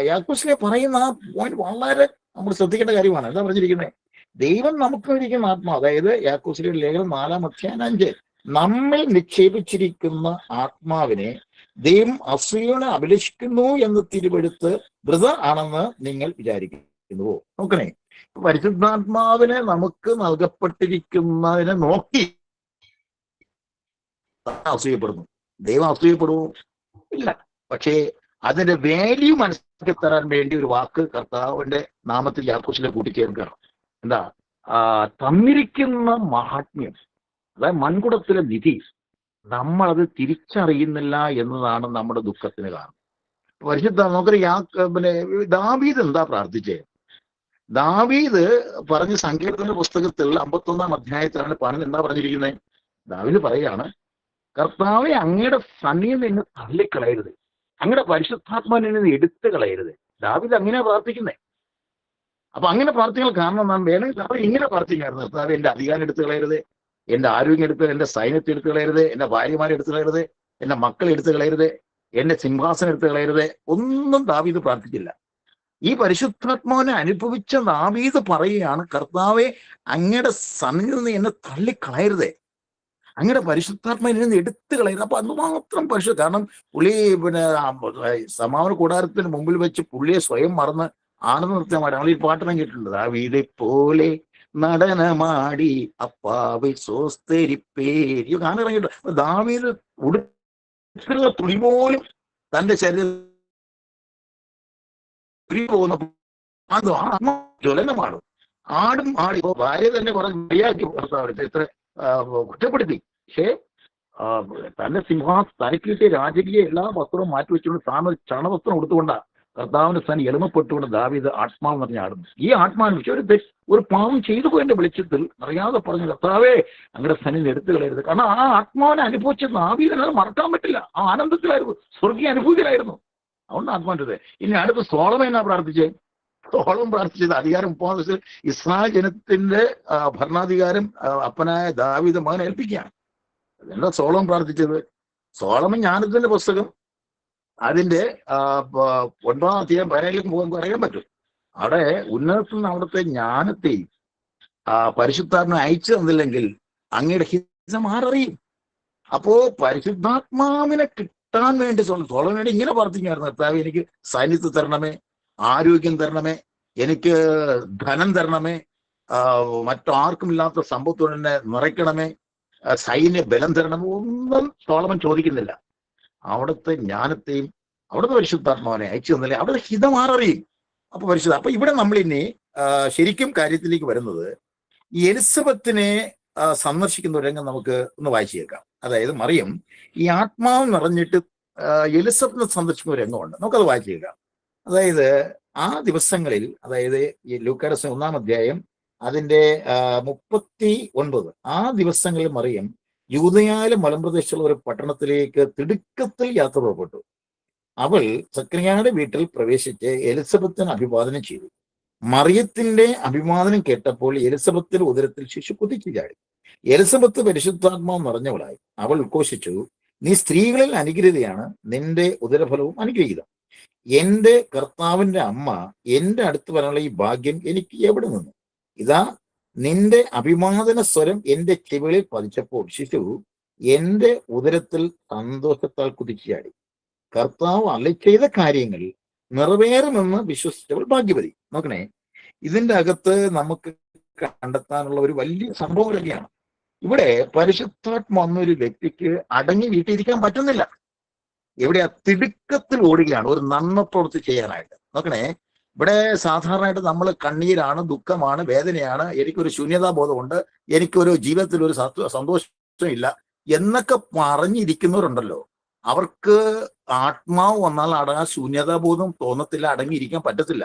യാക്കോബ് ശ്ലീഹ പറയുന്ന ആ പോയിന്റ് വളരെ നമ്മൾ ശ്രദ്ധിക്കേണ്ട കാര്യമാണ്. എന്താ പറഞ്ഞിരിക്കുന്നത്? ദൈവം നമുക്ക് ഇരിക്കുന്ന ആത്മാവ്, അതായത് യാക്കോബ് ശ്ലീഹയുടെ ലേഖനം 4-ാം അധ്യായം 5, നമ്മിൽ നിക്ഷേപിച്ചിരിക്കുന്ന ആത്മാവിനെ ദൈവം അസൂയയോടെ അഭിലഷിക്കുന്നു എന്ന് തിരുവെടുത്ത് വൃത ആണെന്ന് നിങ്ങൾ വിചാരിക്കുന്നുവോ? നോക്കണേ, പരിശുദ്ധാത്മാവിനെ നമുക്ക് നൽകപ്പെട്ടിരിക്കുന്നതിനെ നോക്കി അസൂയപ്പെടുന്നു. ദൈവം അസൂയപ്പെടുമോ? ഇല്ല. പക്ഷേ അതിന്റെ വാല്യൂ മനസ്സിലാക്കി തരാൻ വേണ്ടി ഒരു വാക്ക് കർത്താവിന്റെ നാമത്തിൽ യാക്കോബ് ശ്ലീഹ കൂട്ടിച്ചേർക്കണം. എന്താ? തന്നിരിക്കുന്ന മഹാത്മ്യം, അതായത് മൺകുടത്തിലെ നിധി, നമ്മളത് തിരിച്ചറിയുന്നില്ല എന്നതാണ് നമ്മുടെ ദുഃഖത്തിന് കാരണം. പരിശുദ്ധ നമുക്കൊരു ദാവീദ് എന്താ പ്രാർത്ഥിച്ചേ? ദാവീദ് പറഞ്ഞ സങ്കീർത്തന പുസ്തകത്തിൽ 51-ാം അധ്യായത്തിലാണ് പറഞ്ഞത്. എന്താ പറഞ്ഞിരിക്കുന്നത്? ദാവീദ് പറയാണ്, കർത്താവെ അങ്ങയുടെ സന്നിധിയിൽ നിന്ന് തള്ളിക്കളയരുത്, അങ്ങയുടെ പരിശുദ്ധാത്മാവിനെ നിന്ന് എടുത്തു കളയരുത്. ദാവീദ് അങ്ങനെ പ്രാർത്ഥിക്കുന്നേ. അപ്പൊ അങ്ങനെ പ്രാർത്ഥിക്കാൻ കാരണം എന്താണ്? വേണമെങ്കിൽ അവർ ഇങ്ങനെ പ്രാർത്ഥിക്കായിരുന്നു, കർത്താവ് എന്റെ അധികാരം എടുത്തു കളയരുത്, എന്റെ ആരോഗ്യം എടുത്ത്, എന്റെ സൈന്യത്തെ എടുത്തു കളയരുത്, എന്റെ ഭാര്യമാരെ എടുത്തു കളയരുത്, എന്റെ മക്കളെ എടുത്തു കളയരുത്, എന്റെ സിംഹാസനം എടുത്തു കളയരുത്. ഒന്നും ദാവീദ് പ്രാർത്ഥിച്ചില്ല. ഈ പരിശുദ്ധാത്മാവിനെ അനുഭവിച്ച ദാവീദ് പറയുകയാണ്, കർത്താവെ അങ്ങയുടെ സന്നിധിയിൽ നിന്ന് എന്നെ തള്ളിക്കളയരുതേ, അങ്ങയുടെ പരിശുദ്ധാത്മാവിനെ നിന്ന് എടുത്തു കളയരുത്. അപ്പൊ അതുമാത്രം പരിശുദ്ധ. കാരണം പുള്ളി സമാപന കൂടാരത്തിന് മുമ്പിൽ വെച്ച് പുള്ളിയെ സ്വയം മറന്ന് ആണെന്ന് നിർത്തമാടി. നമ്മൾ ഈ പാട്ടെല്ലാം കേട്ടിട്ടുണ്ട്, ദാവീദെ പോലെ നടനമാടി അപ്പാവി സ്വസ്തരിപ്പേരി ഗാനം ഇറങ്ങിയിട്ടുണ്ട്. ദാവീദ് ഉടുക്കുന്ന തുണി പോലും തന്റെ ശരീരം പോകുന്ന ജ്വലനമാണ്. ആടും ആടി ഭാര്യ തന്നെ പറഞ്ഞ് മര്യാദയ്ക്ക് പുറത്താവരുത്, ഇത്ര കുറ്റപ്പെടുത്തി. പക്ഷേ തന്റെ തനിക്ക് കിട്ടിയ രാജകീയ എല്ലാ വസ്ത്രവും മാറ്റിവെച്ചുകൊണ്ട് താൻ ഒരു ചണവസ്ത്രം കൊടുത്തുകൊണ്ടാണ് കർത്താവിന്റെ സ്ഥാനം എളിമപ്പെട്ടുകൊണ്ട് ദാവീദ് ആത്മാവ് നിറഞ്ഞ ആടുന്നു. ഈ ആത്മാവിന് ഒരു പാവം ചെയ്തു പോയതിന്റെ വെളിച്ചത്തിൽ അറിയാതെ പറഞ്ഞു, കർത്താവേ അങ്ങയുടെ സന്നിധി എടുത്തു കളയരുത്. കാരണം ആ ആത്മാവിനെ അനുഭവിച്ച ദാവീദിനെ അത് മറക്കാൻ പറ്റില്ല. ആ ആനന്ദത്തിലായിരുന്നു, സ്വർഗീയ അനുഭൂതിയിലായിരുന്നു. അതുകൊണ്ട് ആത്മാവിൻ്റെ. ഇനി അടുത്ത് സോളമൻ എന്നാ പ്രാർത്ഥിച്ചേ? സോളമൻ പ്രാർത്ഥിച്ചത് അധികാരം 30 ദിവസത്തിൽ ഇസ്രായേൽ ജനത്തിന്റെ ഭരണാധികാരം അപ്പനായ ദാവീദ് മകനെ ഏൽപ്പിക്കുകയാണ്. എന്താ സോളമൻ പ്രാർത്ഥിച്ചത്? സോളമൻ ജ്ഞാനത്തിന്റെ പുസ്തകം അതിന്റെ 9-ാം അധ്യായം 17 പോകുമ്പോൾ അറിയാൻ പറ്റും. അവിടെ ഉന്നതത്തിൽ നിന്ന് അവിടുത്തെ ജ്ഞാനത്തെയും പരിശുദ്ധാത്മാവിനെ അയച്ചു തന്നില്ലെങ്കിൽ അങ്ങയുടെ ഹിതം ആരറിയും? അപ്പോ പരിശുദ്ധാത്മാവിനെ കിട്ടാൻ വേണ്ടി സോളമൻ വേണ്ടി ഇങ്ങനെ പ്രാർത്ഥിക്കുമായിരുന്നു, കർത്താവേ എനിക്ക് സൈന്യത്തെ തരണമേ, ആരോഗ്യം തരണമേ, എനിക്ക് ധനം തരണമേ, മറ്റാർക്കും ഇല്ലാത്ത സമ്പത്തോടെ എന്നെ നിറയ്ക്കണമേ, സൈന്യ ബലം തരണമേ. ഒന്നും സോളമൻ ചോദിക്കുന്നില്ല. അവിടുത്തെ ജ്ഞാനത്തെയും അവിടുത്തെ പരിശുദ്ധാത്മാവിനെ അയച്ചു തന്നില്ലേ അവിടുത്തെ ഹിതം ആരറിയും? അപ്പൊ പരിശുദ്ധ. അപ്പൊ ഇവിടെ നമ്മളിനി ശരിക്കും കാര്യത്തിലേക്ക് വരുന്നത്, ഈ എലിസബത്തിനെ സന്ദർശിക്കുന്ന ഒരു രംഗം നമുക്ക് ഒന്ന് വായിച്ചു കേൾക്കാം. അതായത് മറിയം ഈ ആത്മാവ് നിറഞ്ഞിട്ട് എലിസബത്തിനെ സന്ദർശിക്കുന്ന ഒരു രംഗമുണ്ട്, നമുക്കത് വായിച്ചു കേൾക്കാം. അതായത് ആ ദിവസങ്ങളിൽ, അതായത് ഈ ലൂക്കായുടെ 1-ാം അധ്യായം അതിന്റെ 39, ആ ദിവസങ്ങളിൽ മറിയം യൂദയായിലെ മലമ്പ്രദേശത്തുള്ള ഒരു പട്ടണത്തിലേക്ക് തിടുക്കത്തിൽ യാത്ര പുറപ്പെട്ടു. അവൾ സക്രിയയുടെ വീട്ടിൽ പ്രവേശിച്ച് എലിസബത്തിനെ അഭിവാദനം ചെയ്തു. മറിയത്തിന്റെ അഭിവാദനം കേട്ടപ്പോൾ എലിസബത്തിന്റെ ഉദരത്തിൽ ശിശു കുതിച്ചു ചാടി. എലിസബത്ത് പരിശുദ്ധാത്മാവ് നിറഞ്ഞവളായി. അവൾ ഉദ്ഘോഷിച്ചു, നീ സ്ത്രീകളിൽ അനുഗ്രഹീതയാണ്, നിന്റെ ഉദരഫലവും അനുഗ്രഹീതം. എന്റെ കർത്താവിന്റെ അമ്മ എന്റെ അടുത്ത് വരാനുള്ള ഈ ഭാഗ്യം എനിക്ക് എവിടെ നിന്നു? ഇതാ നിന്റെ അഭിവാദന സ്വരം എന്റെ ചെവികളിൽ പതിച്ചപ്പോൾ ശിശു എന്റെ ഉദരത്തിൽ സന്തോഷത്താൽ കുതിച്ചാടി. കർത്താവ് അരുളി ചെയ്ത കാര്യങ്ങൾ നിറവേറുമെന്ന് വിശ്വസിച്ചവൾ ഭാഗ്യവതി. നോക്കണേ, ഇതിന്റെ അകത്ത് നമുക്ക് കണ്ടെത്താനുള്ള ഒരു വലിയ സംഭവം തന്നെയാണ്. ഇവിടെ പരിശുദ്ധാത്മ വന്നൊരു വ്യക്തിക്ക് അടങ്ങി വീട്ടിലിരിക്കാൻ പറ്റുന്നില്ല. എവിടെയാ? തിടുക്കത്തിൽ ഓടുകയാണ് ഒരു നന്മ പ്രവൃത്തി ചെയ്യാനായിട്ട്. നോക്കണേ, ഇവിടെ സാധാരണയായിട്ട് നമ്മൾ കണ്ണീരാണ്, ദുഃഖമാണ്, വേദനയാണ്, എനിക്കൊരു ശൂന്യതാബോധമുണ്ട്, എനിക്കൊരു ജീവിതത്തിൽ ഒരു സന്തോഷം ഇല്ല എന്നൊക്കെ പറഞ്ഞിരിക്കുന്നവരുണ്ടല്ലോ, അവർക്ക് ആത്മാവ് വന്നാൽ ആ ശൂന്യതാബോധം തോന്നത്തില്ല, അടങ്ങിയിരിക്കാൻ പറ്റത്തില്ല.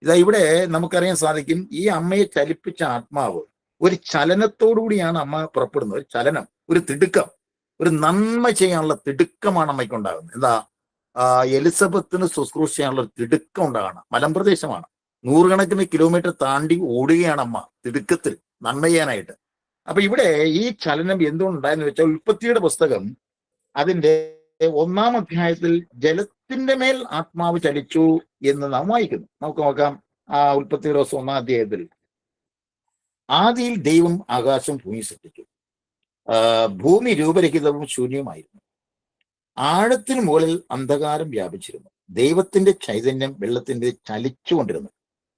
ഇതാ ഇവിടെ നമുക്കറിയാൻ സാധിക്കും, ഈ അമ്മയെ ചലിപ്പിച്ച ആത്മാവ് ഒരു ചലനത്തോടുകൂടിയാണ് അമ്മ പുറപ്പെടുന്നത്. ഒരു ചലനം, ഒരു തിടുക്കം, ഒരു നന്മ ചെയ്യാനുള്ള തിടുക്കമാണ് അമ്മയ്ക്ക് ഉണ്ടാകുന്നത്. എന്താ? എലിസബത്തിന് ശുശ്രൂഷ ചെയ്യാനുള്ള ഒരു തിടുക്കം ഉണ്ടാകണം. മലമ്പ്രദേശമാണ്, 100 കിലോമീറ്റർ താണ്ടി ഓടുകയാണ് അമ്മ തിടുക്കത്തിൽ നന്മ ചെയ്യാനായിട്ട്. അപ്പൊ ഇവിടെ ഈ ചലനം എന്തുകൊണ്ടുണ്ടായെന്ന് വെച്ചാൽ, ഉൽപ്പത്തിയുടെ പുസ്തകം അതിന്റെ 1-ാം അധ്യായത്തിൽ ജലത്തിന്റെ മേൽ ആത്മാവ് ചലിച്ചു എന്ന് നാം വായിക്കുന്നു. നമുക്ക് നോക്കാം. ഉൽപ്പത്തിയുടെ 1-ാം അധ്യായത്തിൽ, ആദിയിൽ ദൈവം ആകാശം ഭൂമി സൃഷ്ടിച്ചു. ഭൂമി രൂപരഹിതവും ശൂന്യവുമായിരുന്നു. ആഴത്തിന് മുകളിൽ അന്ധകാരം വ്യാപിച്ചിരുന്നു. ദൈവത്തിന്റെ ചൈതന്യം വെള്ളത്തിന്റെ ചലിച്ചുകൊണ്ടിരുന്നു.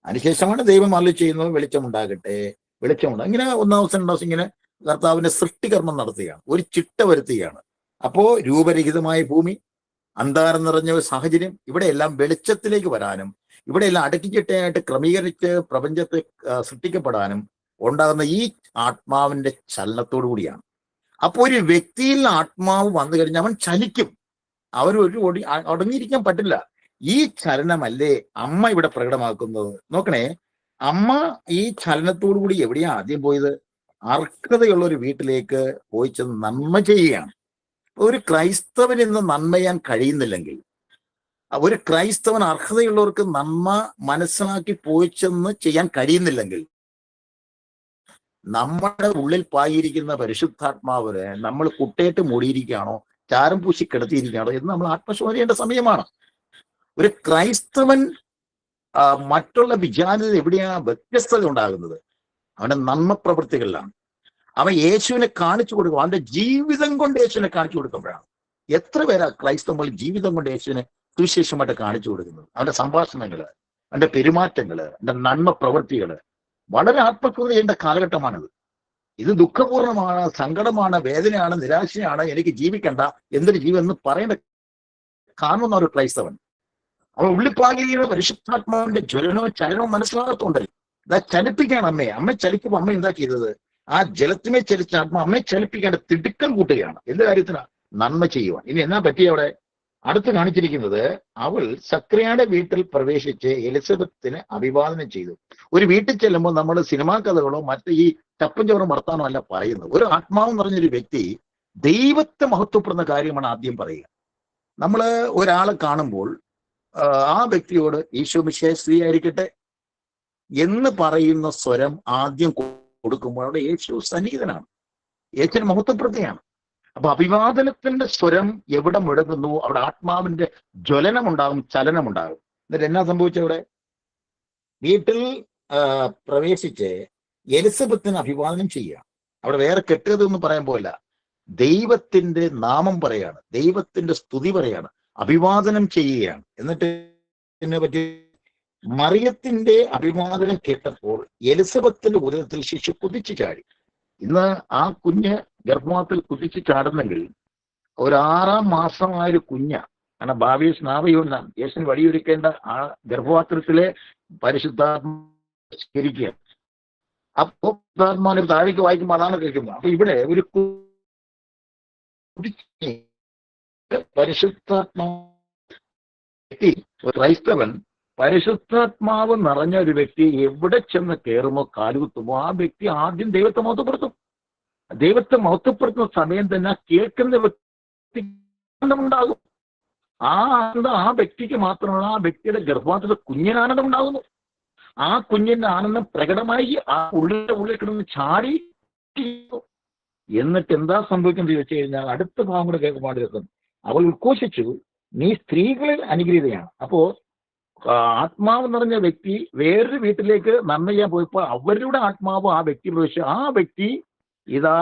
അതിനുശേഷമാണ് ദൈവം അരുളി ചെയ്യുന്നത്, വെളിച്ചമുണ്ടാകട്ടെ, വെളിച്ചമുണ്ടാകും. ഇങ്ങനെ 1-ാം ദിവസം 2-ാം ദിവസം ഇങ്ങനെ കർത്താവിന്റെ സൃഷ്ടികർമ്മം നടത്തുകയാണ്, ഒരു ചിട്ട വരുത്തുകയാണ്. അപ്പോ രൂപരഹിതമായ ഭൂമി, അന്ധകാരം നിറഞ്ഞ ഒരു സാഹചര്യം, ഇവിടെയെല്ലാം വെളിച്ചത്തിലേക്ക് വരാനും ഇവിടെയെല്ലാം അടക്കിച്ചിട്ടയായിട്ട് ക്രമീകരിച്ച് പ്രപഞ്ചത്തെ സൃഷ്ടിക്കപ്പെടാനും ഉണ്ടാകുന്ന ഈ ആത്മാവിന്റെ ചലനത്തോടു കൂടിയാണ്. അപ്പൊ ഒരു വ്യക്തിയിൽ ആത്മാവ് വന്നു കഴിഞ്ഞാൽ അവൻ ചലിക്കും, അവരൊരു അടങ്ങിയിരിക്കാൻ പറ്റില്ല. ഈ ചലനമല്ലേ അമ്മ ഇവിടെ പ്രകടമാക്കുന്നത്. നോക്കണേ, അമ്മ ഈ ചലനത്തോടു കൂടി എവിടെയാ ആദ്യം പോയത്? അർഹതയുള്ള ഒരു വീട്ടിലേക്ക് പോയി ചെന്ന് നന്മ ചെയ്യുകയാണ്. ഒരു ക്രൈസ്തവൻ ഇന്ന് നന്മ ചെയ്യാൻ കഴിയുന്നില്ലെങ്കിൽ, ഒരു ക്രൈസ്തവൻ അർഹതയുള്ളവർക്ക് നന്മ മനസ്സിലാക്കി പോയി ചെന്ന് ചെയ്യാൻ കഴിയുന്നില്ലെങ്കിൽ, നമ്മുടെ ഉള്ളിൽ പായിരിക്കുന്ന പരിശുദ്ധാത്മാവിനെ നമ്മൾ കുട്ടേറ്റ് മൂടിയിരിക്കുകയാണോ, ചാരം പൂശി കിടത്തിയിരിക്കുകയാണോ എന്ന് നമ്മൾ ആത്മശോധന ചെയ്യേണ്ട സമയമാണ്. ഒരു ക്രൈസ്തവൻ മറ്റുള്ള വിജാതിയിൽ എവിടെയാണ് വ്യത്യസ്തത ഉണ്ടാകുന്നത്? അവന്റെ നന്മ പ്രവൃത്തികളിലാണ്. അവൻ യേശുവിനെ കാണിച്ചു കൊടുക്കും. അവന്റെ ജീവിതം കൊണ്ട് യേശുവിനെ കാണിച്ചു കൊടുക്കുമ്പോഴാണ്. എത്ര പേരാ ക്രൈസ്തവങ്ങൾ ജീവിതം കൊണ്ട് യേശുവിനെ സുവിശേഷമായിട്ട് കാണിച്ചു കൊടുക്കുന്നത്? അവന്റെ സംഭാഷണങ്ങള്, അവന്റെ പെരുമാറ്റങ്ങള്, അവന്റെ നന്മ പ്രവൃത്തികള്. വളരെ ആത്മശോധന ചെയ്യേണ്ട കാലഘട്ടമാണിത്. ഇത് ദുഃഖപൂർണമാണ്, സങ്കടമാണ്, വേദനയാണ്, നിരാശയാണ്, എനിക്ക് ജീവിക്കണ്ട, എന്തൊരു ജീവൻ എന്ന് പറയേണ്ട കാണുന്ന ഒരു ക്രൈസ്തവൻ. അവൻ ഉള്ളിപ്പാകിരിക്കുന്ന പരിശുദ്ധാത്മാവിന്റെ ജ്വലനവും ചലനവും മനസ്സിലാകത്തുണ്ടല്ലോ. ഇതാ ചലിപ്പിക്കുകയാണ് അമ്മയെ. അമ്മ ചലിക്കുമ്പോൾ അമ്മ എന്താ ചെയ്തത്? ആ ജലത്തിനെ ചലിച്ച ആത്മ അമ്മയെ ചലിപ്പിക്കാണ്ട് തിടുക്കം കൂട്ടുകയാണ്. എന്ത് കാര്യത്തിനാ? നന്മ ചെയ്യുവാൻ. ഇനി എന്നാ പറ്റിയ അവിടെ അടുത്ത് കാണിച്ചിരിക്കുന്നത്, അവൾ സക്രിയയുടെ വീട്ടിൽ പ്രവേശിച്ച് എലിസബത്തിന് അഭിവാദനം ചെയ്തു. ഒരു വീട്ടിൽ ചെല്ലുമ്പോൾ നമ്മൾ സിനിമാ കഥകളോ മറ്റ് ഈ ചപ്പും ചോറും വർത്താനോ അല്ല പറയുന്നത്. ഒരു ആത്മാവെന്ന് പറഞ്ഞൊരു വ്യക്തി ദൈവത്തെ മഹത്വപ്പെടുന്ന കാര്യമാണ് ആദ്യം പറയുക. നമ്മൾ ഒരാളെ കാണുമ്പോൾ ആ വ്യക്തിയോട് ഈശോ മിശിഹായെ സ്തുതിയായിരിക്കട്ടെ എന്ന് പറയുന്ന സ്വരം ആദ്യം കൊടുക്കുമ്പോൾ അവിടെ യേശു സന്നിഹിതനാണ്, യേശുവിനെ മഹത്വപ്പെടുത്തുകയാണ്. അപ്പൊ അഭിവാദനത്തിന്റെ സ്വരം എവിടെ മുഴങ്ങുന്നു അവിടെ ആത്മാവിന്റെ ജ്വലനമുണ്ടാകും, ചലനമുണ്ടാകും. എന്നിട്ട് എന്നാ സംഭവിച്ചവിടെ? വീട്ടിൽ പ്രവേശിച്ച് എലിസബത്തിന് അഭിവാദനം ചെയ്യുക. അവിടെ വേറെ കെട്ടിയതൊന്നും പറയാൻ പോയില്ല. ദൈവത്തിന്റെ നാമം പറയാണ്, ദൈവത്തിന്റെ സ്തുതി പറയാണ്, അഭിവാദനം ചെയ്യുകയാണ്. എന്നിട്ട് ഇതിനെ പറ്റി മറിയത്തിന്റെ അഭിവാദനം കേട്ടപ്പോൾ എലിസബത്തിന്റെ ഉദരത്തിൽ ശിശു കുതിച്ചു ചാടി. ഇന്ന് ആ കുഞ്ഞ് ഗർഭപാത്രത്തിൽ കുതിച്ചു ചാടുന്നെങ്കിൽ ഒരു 6 മാസമായൊരു കുഞ്ഞ, കാരണം ഭാവിയെ സ്നാവയോന്ന യേശുവിന് വഴിയൊരുക്കേണ്ട ആ ഗർഭപാത്രത്തിലെ പരിശുദ്ധാത്മ സ്വീകരിക്കുക. അപ്പോ പരിശുദ്ധാത്മാവിനെ താഴേക്ക് വായിക്കുമ്പോൾ അതാണ് കേൾക്കുന്നത്. അപ്പൊ ഇവിടെ ഒരു പരിശുദ്ധാത്മാവ് ക്രൈസ്തവൻ പരിശുദ്ധാത്മാവ് നിറഞ്ഞ ഒരു വ്യക്തി എവിടെ ചെന്ന് കയറുമോ, കാലുകുത്തുമോ, ആ വ്യക്തി ആദ്യം ദൈവത്തെ മഹത്വപ്പെടുത്തും. ദൈവത്തെ മഹത്വപ്പെടുത്തുന്ന സമയം തന്നെ കേൾക്കുന്ന വ്യക്തി ആനന്ദമുണ്ടാകും. ആ ആനന്ദം ആ വ്യക്തിക്ക് മാത്രമല്ല, ആ വ്യക്തിയുടെ ഗർഭപാത്രത്തിൽ കുഞ്ഞിന് ആനന്ദം ഉണ്ടാകുന്നു. ആ കുഞ്ഞിന്റെ ആനന്ദം പ്രകടമായി ആ ഉള്ളിൽ കിടന്ന് ചാടി. എന്നിട്ട് എന്താ സംഭവിക്കുന്നത് ചോദിച്ചു കഴിഞ്ഞാൽ അടുത്ത ഭാഗം കൂടെ കേൾക്കുമ്പോൾ രസം. അവൾ ഉദ്ഘോഷിച്ചു, നീ സ്ത്രീകളിൽ അനുഗ്രഹീതയാണ്. അപ്പോ ആത്മാവ് നിറഞ്ഞ വ്യക്തി വേറൊരു വീട്ടിലേക്ക് നന്മ ചെയ്യാൻ പോയപ്പോൾ അവരുടെ ആത്മാവ് ആ വ്യക്തി പ്രവേശിച്ചു. ആ വ്യക്തി ഇതാ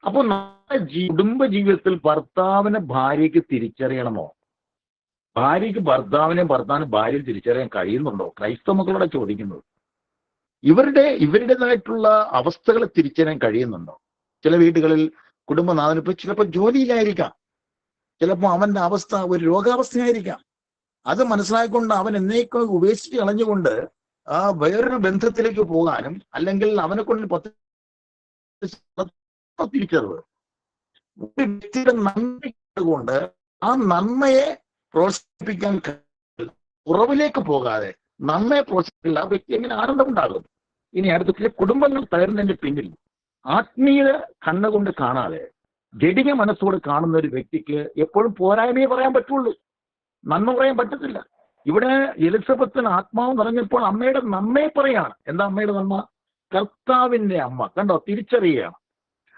അപ്പൊ നമ്മുടെ കുടുംബ ജീവിതത്തിൽ ഭർത്താവിനെ ഭാര്യയ്ക്ക് തിരിച്ചറിയണമോ? ഭാര്യയ്ക്ക് ഭർത്താവിനെ ഭാര്യയും തിരിച്ചറിയാൻ കഴിയുന്നുണ്ടോ? ക്രൈസ്തവ മക്കളോടെ ചോദിക്കുന്നത്. ഇവരുടേതായിട്ടുള്ള അവസ്ഥകളെ തിരിച്ചറിയാൻ കഴിയുന്നുണ്ടോ? ചില വീടുകളിൽ കുടുംബനാഥന് ഇപ്പൊ ചിലപ്പോൾ ജോലിയിലായിരിക്കാം, ചിലപ്പോൾ അവന്റെ അവസ്ഥ ഒരു രോഗാവസ്ഥയായിരിക്കാം. അത് മനസ്സിലാക്കിക്കൊണ്ട് അവൻ എന്നേക്കും ഉപേക്ഷിച്ച് കളഞ്ഞുകൊണ്ട് ആ വേറൊരു ബന്ധത്തിലേക്ക് പോകാനും അല്ലെങ്കിൽ അവനെ കൊണ്ട് തിരിച്ചറിവ് ഒരു വ്യക്തിയുടെ നന്മ കൊണ്ട് ആ നന്മയെ പ്രോത്സാഹിപ്പിക്കാൻ കുറവിലേക്ക് പോകാതെ നന്മയെ പ്രോത്സാഹിപ്പിക്കില്ല, ആ വ്യക്തി എങ്ങനെ ആനന്ദമുണ്ടാകും? ഇനി അടുത്ത കുടുംബങ്ങൾ തകരുന്നതിന്റെ പിന്നിൽ ആത്മീയത കണ്ണുകൊണ്ട് കാണാതെ ജഡിക മനസ്സോട് കാണുന്ന ഒരു വ്യക്തിക്ക് എപ്പോഴും പോരായ്മയെ പറയാൻ പറ്റുള്ളൂ, നന്മ പറയാൻ പറ്റത്തില്ല. ഇവിടെ എലിസബത്തിന് ആത്മാവ് നിറഞ്ഞപ്പോൾ അമ്മയുടെ നന്മയെ പറയാണ്. എന്താ അമ്മയുടെ നന്മ? കർത്താവിന്റെ അമ്മ. കണ്ടോ, തിരിച്ചറിയുകയാണ്.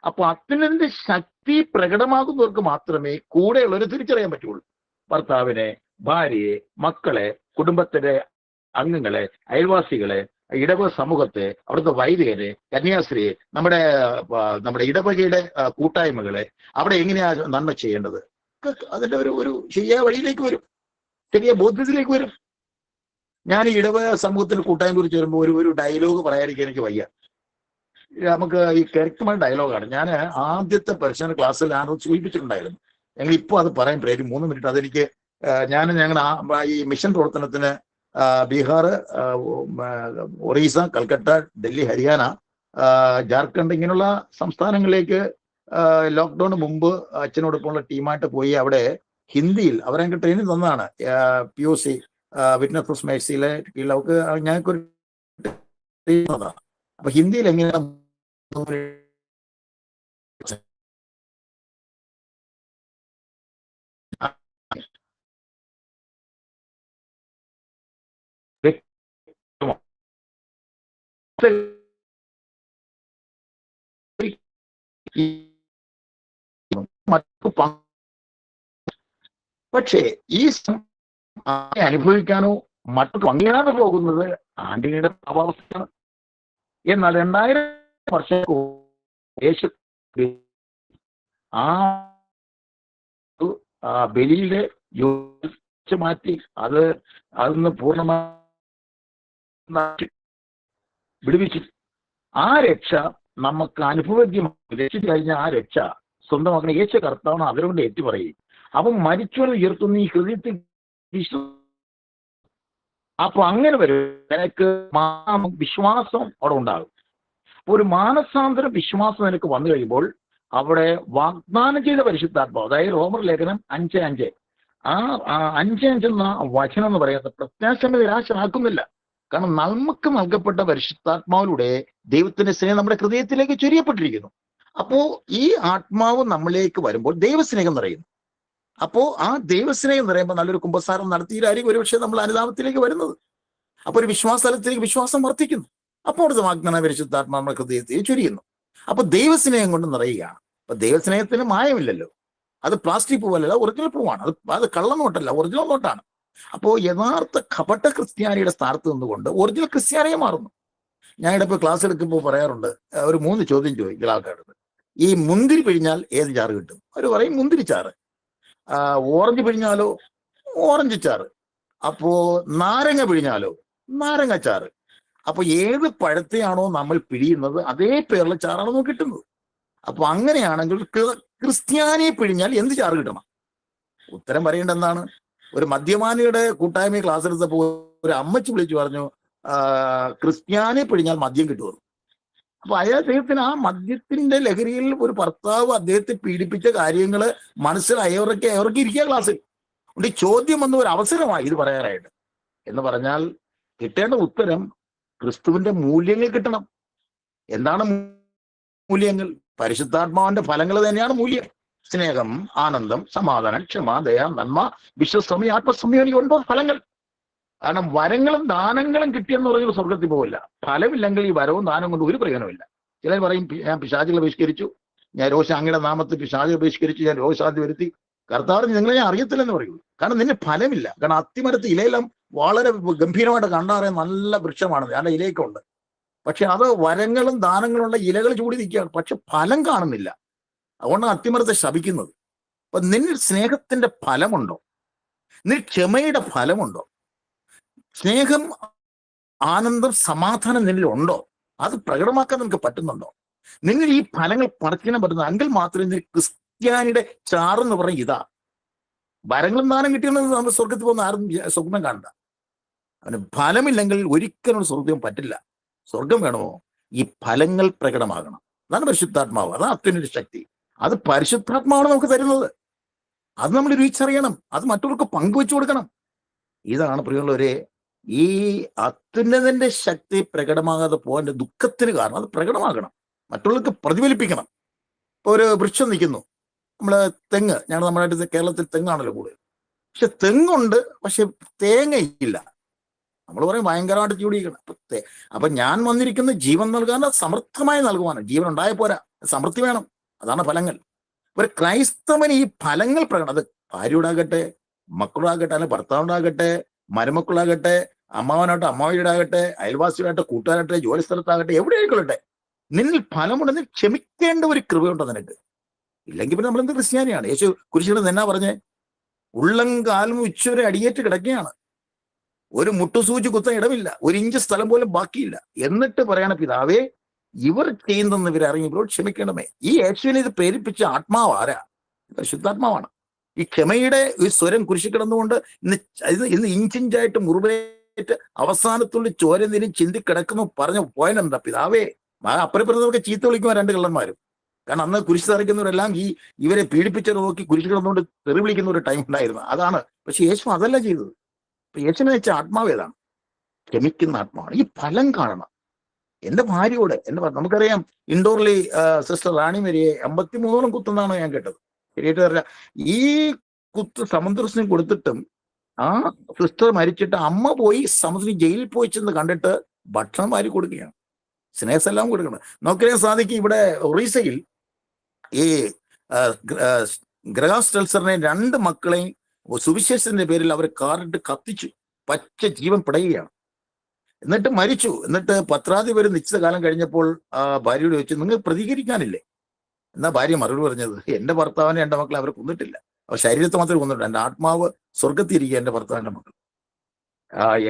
അപ്പൊ അതിന്റെ ശക്തി പ്രകടമാകുന്നവർക്ക് മാത്രമേ കൂടെയുള്ളവരെ തിരിച്ചറിയാൻ പറ്റുള്ളൂ. ഭർത്താവിനെ, ഭാര്യയെ, മക്കളെ, കുടുംബത്തിലെ അംഗങ്ങളെ, അയൽവാസികളെ, ഇടവക സമൂഹത്തെ, അവിടുത്തെ വൈദികരെ, കന്യാസ്ത്രീയെ, നമ്മുടെ ഇടവകയുടെ കൂട്ടായ്മകളെ, അവിടെ എങ്ങനെയാ നന്മ ചെയ്യേണ്ടത്? അതിന്റെ ഒരു ശരിയായ വഴിയിലേക്ക് വരും, ശരിയായ ബോധ്യത്തിലേക്ക് വരും. ഞാൻ ഈ ഇടവക സമൂഹത്തിൽ കൂട്ടായ്മ കുറിച്ച് വരുമ്പോൾ ഒരു ഡയലോഗ് പറയാതിരിക്കാൻ എനിക്ക് വയ്യ. നമുക്ക് ഈ കറക്റ്റുമായ ഡയലോഗാണ്. ഞാൻ ആദ്യത്തെ പരിശീലന ക്ലാസ്സിൽ ഞാൻ സൂചിപ്പിച്ചിട്ടുണ്ടായിരുന്നു. ഞങ്ങൾ ഇപ്പോൾ അത് പറയാൻ പ്രേരിക്കും 3 മിനിറ്റ്. അതെനിക്ക് ഞങ്ങളുടെ ഈ മിഷൻ പ്രവർത്തനത്തിന് ബീഹാർ, ഒറീസ, കൽക്കട്ട, ഡൽഹി, ഹരിയാന, ജാർഖണ്ഡ് ഇങ്ങനെയുള്ള സംസ്ഥാനങ്ങളിലേക്ക് ലോക്ക്ഡൌണിന് മുമ്പ് അച്ഛനോടൊപ്പമുള്ള ടീമായിട്ട് പോയി അവിടെ ഹിന്ദിയിൽ അവരെനിക്ക് ട്രെയിനിങ് തന്നതാണ്. POC വിറ്റ്നസ് മേഴ്സിയിലെ കീഴിൽ അവർക്ക് ഞങ്ങൾക്കൊരു ചെയ്യുന്നതാണ്. അപ്പൊ ഹിന്ദിയിൽ എങ്ങനെയാണ് പക്ഷേ ഈ അനുഭവിക്കാനോ മറ്റു പങ്കിടാനോ പോകുന്നത് ആന്റണിയുടെ ഭാവാവസ്ഥയാണ്. എന്നാൽ 2000 വർഷം യേശു ആ ബലിയുടെ മാറ്റി അതിന്ന് പൂർണ്ണമായി വിടുവിച്ചു. ആ രക്ഷ നമുക്ക് അനുഭവജ്ഞമായി. രക്ഷിച്ചു കഴിഞ്ഞ ആ രക്ഷ സ്വന്തമാക്കുന്ന യേശു കർത്താവാണ് അവരോട് ഏറ്റുപറയും. അവൻ മരിച്ചവരെ ഉയർത്തുന്ന ഈ ഹൃദയത്തിൽ അപ്പൊ അങ്ങനെ വരും നിനക്ക് വിശ്വാസം അവിടെ ഉണ്ടാകും. ഒരു മാനസാന്തര വിശ്വാസം നിനക്ക് വന്നു കഴിയുമ്പോൾ അവിടെ വാഗ്ദാനം ചെയ്ത പരിശുദ്ധാത്മാവ്, അതായത് റോമർ ലേഖനം 5:5 ആ 5:5 എന്ന വചനം എന്ന് പറയുന്നത് പ്രത്യാശ നിരാശനാക്കുന്നില്ല. കാരണം നമുക്ക് നൽകപ്പെട്ട പരിശുദ്ധാത്മാവിലൂടെ ദൈവത്തിന്റെ സ്നേഹം നമ്മുടെ ഹൃദയത്തിലേക്ക് ചൊരിയപ്പെട്ടിരിക്കുന്നു. അപ്പോ ഈ ആത്മാവ് നമ്മളിലേക്ക് വരുമ്പോൾ ദൈവസ്നേഹം നിറയുന്നു. അപ്പോ ആ ദൈവസ്നേഹം നിറയുമ്പോൾ നല്ലൊരു കുമ്പസാരം നടത്തിയിട്ടായിരിക്കും ഒരുപക്ഷെ നമ്മൾ അനുതാപത്തിലേക്ക് വരുന്നത്. അപ്പൊ ഒരു വിശ്വാസത്തിലേക്ക് വിശ്വാസം വർദ്ധിക്കുന്നു. അപ്പോൾ അവിടുത്തെ വാഗ്ദാന പരിശുദ്ധാത്മാ നമ്മുടെ ഹൃദയത്തിൽ ചൊരിയുന്നു. അപ്പൊ ദൈവസ്നേഹം കൊണ്ട് നിറയുകയാണ്. അപ്പൊ ദൈവസ്നേഹത്തിന് മായമില്ലല്ലോ. അത് പ്ലാസ്റ്റിക് പൂവല്ല, ഒറിജിനൽ പൂവാണ്. അത് കള്ളനോട്ടല്ല, ഒറിജിനൽ നോട്ടാണ്. അപ്പോൾ യഥാർത്ഥ കപട ക്രിസ്ത്യാനിയുടെ സ്ഥാനത്ത് നിന്നുകൊണ്ട് ഒറിജിനൽ ക്രിസ്ത്യാനിയെ മാറുന്നു. ഞാൻ ഇപ്പോൾ ക്ലാസ് എടുക്കുമ്പോൾ പറയാറുണ്ട്, ഒരു 3 ചോദ്യം ചോദിക്കും ആൾക്കാരുടെ. ഈ മുന്തിരി പിഴിഞ്ഞാൽ ഏത് ചാറ് കിട്ടും? അവർ പറയും മുന്തിരി ചാറ്. ഓറഞ്ച് പിഴിഞ്ഞാലോ? ഓറഞ്ച് ചാറ്. അപ്പോ നാരങ്ങ പിഴിഞ്ഞാലോ? നാരങ്ങ ചാറ്. അപ്പൊ ഏത് പഴത്തെയാണോ നമ്മൾ പിഴിയുന്നത് അതേ പേരിലെ ചാറാണ് നമുക്ക് കിട്ടുന്നത്. അപ്പൊ അങ്ങനെയാണെങ്കിൽ ക്രിസ്ത്യാനിയെ പിഴിഞ്ഞാൽ എന്ത് ചാറ് കിട്ടണം? ഉത്തരം പറയേണ്ട എന്താണ്? ഒരു മദ്യപാനിയുടെ കൂട്ടായ്മ ക്ലാസ് എടുത്തപ്പോൾ ഒരു അമ്മച്ചി വിളിച്ചു പറഞ്ഞു, ക്രിസ്ത്യാനിയെ പിഴിഞ്ഞാൽ മദ്യം കിട്ടുമെന്ന്. അപ്പൊ അദ്ദേഹത്തിന് ആ മദ്യത്തിന്റെ ലഹരിയിൽ ഒരു ഭർത്താവ് അദ്ദേഹത്തെ പീഡിപ്പിച്ച കാര്യങ്ങള് മനസ്സിലായവരൊക്കെ ഇരിക്കുക ക്ലാസ്സിൽ. ഈ ചോദ്യം വന്ന ഒരു അവസരമായി ഇത് പറയാനായിട്ട്. എന്ന് പറഞ്ഞാൽ കിട്ടേണ്ട ഉത്തരം ക്രിസ്തുവിന്റെ മൂല്യങ്ങൾ കിട്ടണം. എന്താണ് മൂല്യങ്ങൾ? പരിശുദ്ധാത്മാവിന്റെ ഫലങ്ങൾ തന്നെയാണ് മൂല്യം. സ്നേഹം, ആനന്ദം, സമാധാനം, ക്ഷമ, ദയ, നന്മ, വിശ്വസമയ, ആത്മസമയം, 9 ഫലങ്ങൾ. കാരണം വരങ്ങളും ദാനങ്ങളും കിട്ടിയെന്ന് പറഞ്ഞാൽ സ്വർഗത്തിൽ പോവില്ല. ഫലമില്ലെങ്കിൽ ഈ വരവും ദാനം കൊണ്ട് ഒരു പ്രയോജനമില്ല. ചിലർ പറയും, ഞാൻ പിശാചുകളെ ബഹിഷ്കരിച്ചു, ഞാൻ അങ്ങയുടെ നാമത്തിൽ പിശാചുകളെ ബഹിഷ്കരിച്ചു, ഞാൻ രോഗശാന്തി വരുത്തി. കർത്താവ് നിങ്ങളെ ഞാൻ അറിയത്തില്ലെന്ന് പറയുള്ളൂ. കാരണം നിന്നെ ഫലമില്ല. കാരണം അത്തിമരത്ത് ഇലയെല്ലാം വളരെ ഗംഭീരമായിട്ട് കണ്ടറിയാൻ നല്ല വൃക്ഷമാണ്, അതിന്റെ ഇലയൊക്കെ ഉണ്ട്. പക്ഷെ അത് വരങ്ങളും ദാനങ്ങളുള്ള ഇലകൾ ചൂടി നിൽക്കുകയാണ്, പക്ഷെ ഫലം കാണുന്നില്ല. അതുകൊണ്ടാണ് അത്തിമരത്തെ ശപിക്കുന്നത്. അപ്പൊ നിന്നിൽ സ്നേഹത്തിന്റെ ഫലമുണ്ടോ? നിന്നിൽ ക്ഷമയുടെ ഫലമുണ്ടോ? സ്നേഹം, ആനന്ദം, സമാധാനം നിന്നിൽ ഉണ്ടോ? അത് പ്രകടമാക്കാൻ നിനക്ക് പറ്റുന്നുണ്ടോ? നിങ്ങൾ ഈ ഫലങ്ങൾ പറിക്കാൻ പറ്റുന്നത് എങ്കിൽ മാത്രമേ നിങ്ങൾ ക്രിസ്ത്യാനിയുടെ ചാറെന്ന് പറഞ്ഞ ഇതാ. വരങ്ങളും ദാനം കിട്ടിയെന്ന് നമ്മൾ സ്വർഗത്തിൽ പോകുന്ന ആരും സ്വപ്നം കാണണ്ട. അവന് ഫലമില്ലെങ്കിൽ ഒരിക്കലും സ്വർഗം പറ്റില്ല. സ്വർഗം വേണമോ? ഈ ഫലങ്ങൾ പ്രകടമാകണം. അതാണ് പരിശുദ്ധാത്മാവ്, അതാണ് അത്യുന്നത ശക്തി. അത് പരിശുദ്ധാത്മാവാണ് നമുക്ക് തരുന്നത്. അത് നമ്മൾ രുചിച്ചറിയണം, അത് മറ്റുള്ളവർക്ക് പങ്കുവെച്ചു കൊടുക്കണം. ഇതാണ് പ്രിയമുള്ളവരെ, ഈ അത്യുന്നതന്റെ ശക്തി പ്രകടമാകാതെ പോകാൻ ദുഃഖത്തിന് കാരണം അത് പ്രകടമാകണം, മറ്റുള്ളവർക്ക് പ്രതിഫലിപ്പിക്കണം. ഇപ്പൊ ഒരു വൃക്ഷം നിൽക്കുന്നു, നമ്മള് തെങ്ങ്, നമ്മുടെ കേരളത്തിൽ തെങ്ങാണല്ലോ കൂടുതൽ. പക്ഷെ തെങ്ങുണ്ട്, പക്ഷെ തേങ്ങയില്ല. നമ്മൾ പറയും ഭയങ്കരമായിട്ട് ചൂടിക്കണം. അപ്പൊ ഞാൻ വന്നിരിക്കുന്ന ജീവൻ നൽകാൻ സമർത്ഥമായി നൽകുവാണ്. ജീവൻ ഉണ്ടായ പോരാ, സമൃദ്ധി വേണം. അതാണ് ഫലങ്ങൾ. ഒരു ക്രൈസ്തവന് ഈ ഫലങ്ങൾ പ്രകടനം, അത് ഭാര്യയോടാകട്ടെ, മക്കളാകട്ടെ, അല്ലെ ഭർത്താവിനാകട്ടെ, മരുമക്കളാകട്ടെ, അമ്മാവനാകട്ടെ, അമ്മാവിയോടാകട്ടെ, അയൽവാസികളാകട്ടെ, കൂട്ടുകാരാകട്ടെ, ജോലി സ്ഥലത്താകട്ടെ, എവിടെയായിക്കൊള്ളട്ടെ, നിന്നിൽ ഫലമുണ്ടെന്ന് ക്ഷമിക്കേണ്ട ഒരു കൃപയുണ്ടോ നിനക്ക്? ഇല്ലെങ്കിൽ പിന്നെ നമ്മളെന്ത് ക്രിസ്ത്യാനിയാണ്? യേശു കുരിശിൽ എന്നാ പറഞ്ഞേ? ഉള്ളം കാലും ഉച്ചവരെ അടിയേറ്റ് കിടക്കുകയാണ്, ഒരു മുട്ടുസൂചി കുത്താൻ ഇടമില്ല, 1 ഇഞ്ച് സ്ഥലം പോലും ബാക്കിയില്ല. എന്നിട്ട് പറയണ, പിതാവേ ഇവർ ചെയ്യുന്നെന്ന് ഇവർ അറിയുമ്പോൾ ക്ഷമിക്കണമേ. ഈ യേശുവിനെ ഇത് പ്രേരിപ്പിച്ച ആത്മാവ് ആരാ? പരിശുദ്ധാത്മാവാണ്. ഈ ക്ഷമയുടെ ഈ സ്വരം കുരിശി കിടന്നുകൊണ്ട് ഇന്ന് ഇഞ്ചിഞ്ചായിട്ട് മുറിവേറ്റ് അവസാനത്തുള്ള ചോരന്തിനും ചിന്തി കിടക്കുന്നു പറഞ്ഞു പോയനെന്താ? പിതാവേ, അപ്പുറപ്പുറത്തൊക്കെ ചീത്ത വിളിക്കുവാൻ 2 കള്ളന്മാരും. കാരണം അന്ന് കുരിശ് തറയ്ക്കുന്നവരെല്ലാം ഇവരെ പീഡിപ്പിച്ചത് നോക്കി കുരിശ് കിടന്നുകൊണ്ട് തെറി വിളിക്കുന്ന ഒരു ടൈം ഉണ്ടായിരുന്നു. അതാണ്. പക്ഷെ യേശു അതല്ല ചെയ്തത്. യേശുവിനെ വെച്ച ആത്മാവ് ഏതാണ്? ക്ഷമിക്കുന്ന ആത്മാവാണ്. ഈ ഫലം കാണണം. എന്റെ ഭാര്യയോട് നമുക്കറിയാം ഇൻഡോറിൽ സിസ്റ്റർ റാണി മരിയെ 53 കുത്തുന്നാണ് ഞാൻ കേട്ടത്. ശരിയായിട്ട് അറിയില്ല. ഈ കുത്ത് സമുദ്രസിന് കൊടുത്തിട്ടും ആ സിസ്റ്റർ മരിച്ചിട്ട് അമ്മ പോയി സമുദ്രം ജയിലിൽ പോയി ചെന്ന് കണ്ടിട്ട് ഭക്ഷണം വാരി കൊടുക്കുകയാണ്, സ്നേഹസെല്ലാം കൊടുക്കണം. നോക്കിയാൽ സാധിക്കും ഇവിടെ ഒറീസയിൽ ഈ ഗ്രഹാസ് ടെൽസറിനെ 2 മക്കളെയും സുവിശേഷത്തിന്റെ പേരിൽ അവർ കാറിട്ട് കത്തിച്ചു, പച്ച ജീവൻ പിടയുകയാണ്. എന്നിട്ട് മരിച്ചു. എന്നിട്ട് പത്രാധിപർ നിശ്ചിത കാലം കഴിഞ്ഞപ്പോൾ ഭാര്യയോട് ചോദിച്ചു, നിങ്ങൾ പ്രതികരിക്കാനില്ലേ? എന്നാ ഭാര്യ മറുപടി പറഞ്ഞത്, എന്റെ ഭർത്താവിനെ 2 മക്കളെ അവർ കൊന്നിട്ടില്ല, അവർ ശരീരത്തെ മാത്രമേ കൊന്നിട്ടില്ല, എന്റെ ആത്മാവ് സ്വർഗത്തിരിക്കുക എന്റെ ഭർത്താവിന്റെ മക്കൾ.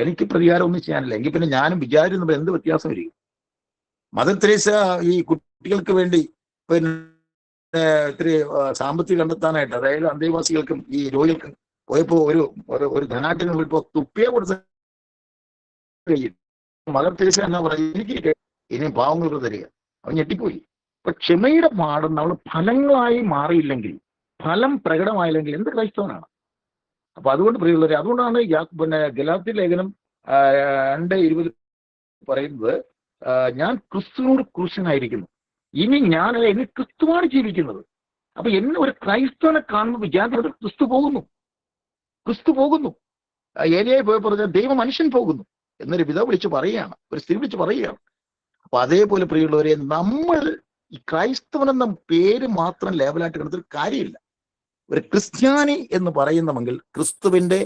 എനിക്ക് പ്രതികാരം ഒന്നും ചെയ്യാനില്ല. എങ്കിൽ പിന്നെ ഞാനും വിചാരം തമ്മിൽ എന്ത് വ്യത്യാസം ഇരിക്കും? മദർ തെരേസ ഈ കുട്ടികൾക്ക് വേണ്ടി പിന്നെ ഇത്തിരി സാമ്പത്തികം കണ്ടെത്താനായിട്ട്, അതായത് അന്തേവാസികൾക്കും ഈ രോഗികൾക്കും പോയപ്പോ ഒരു ധനാട്ടിന് പോയപ്പോ തുപ്പിയെ കൊടുത്ത മദർ തെരേസ എന്നാ പറയുക, എനിക്ക് ഇനി പാവങ്ങൾക്ക് തരിക. അവൻ ഞെട്ടിപ്പോയി. അപ്പൊ ക്ഷമയുടെ പാഠം നമ്മൾ ഫലങ്ങളായി മാറിയില്ലെങ്കിൽ, ഫലം പ്രകടമായില്ലെങ്കിൽ എന്ത് ക്രൈസ്തവനാണ്? അപ്പൊ അതുകൊണ്ട് പ്രിയമുള്ളവരെ, അതുകൊണ്ടാണ് പിന്നെ ഗലാത്യ ലേഖനം 2:20 പറയുന്നത്, ഞാൻ ക്രിസ്തുവിനോട് ക്രൂശനായിരിക്കുന്നു, ഇനി ഞാനല്ല, എന്നെ ക്രിസ്തുവാണ് ജീവിക്കുന്നത്. അപ്പൊ എന്നെ ഒരു ക്രൈസ്തവനെ കാണുമ്പോൾ വിചാരിക്കുന്നത് ക്രിസ്തു പോകുന്നു. ഏലിയായി പോയ പറഞ്ഞാൽ ദൈവ മനുഷ്യൻ പോകുന്നു എന്നൊരു വിധ വിളിച്ച് പറയുകയാണ്, ഒരു സ്ത്രീ വിളിച്ച് പറയുകയാണ്. അപ്പൊ അതേപോലെ പ്രിയമുള്ളവരെ, നമ്മൾ ഈ ക്രൈസ്തവൻ എന്ന പേര് മാത്രം ലേബലായിട്ട് കിടന്നിട്ട് കാര്യമില്ല. ഒരു ക്രിസ്ത്യാനി എന്ന് പറയുന്നതെങ്കിൽ ക്രിസ്തുവിന്റെ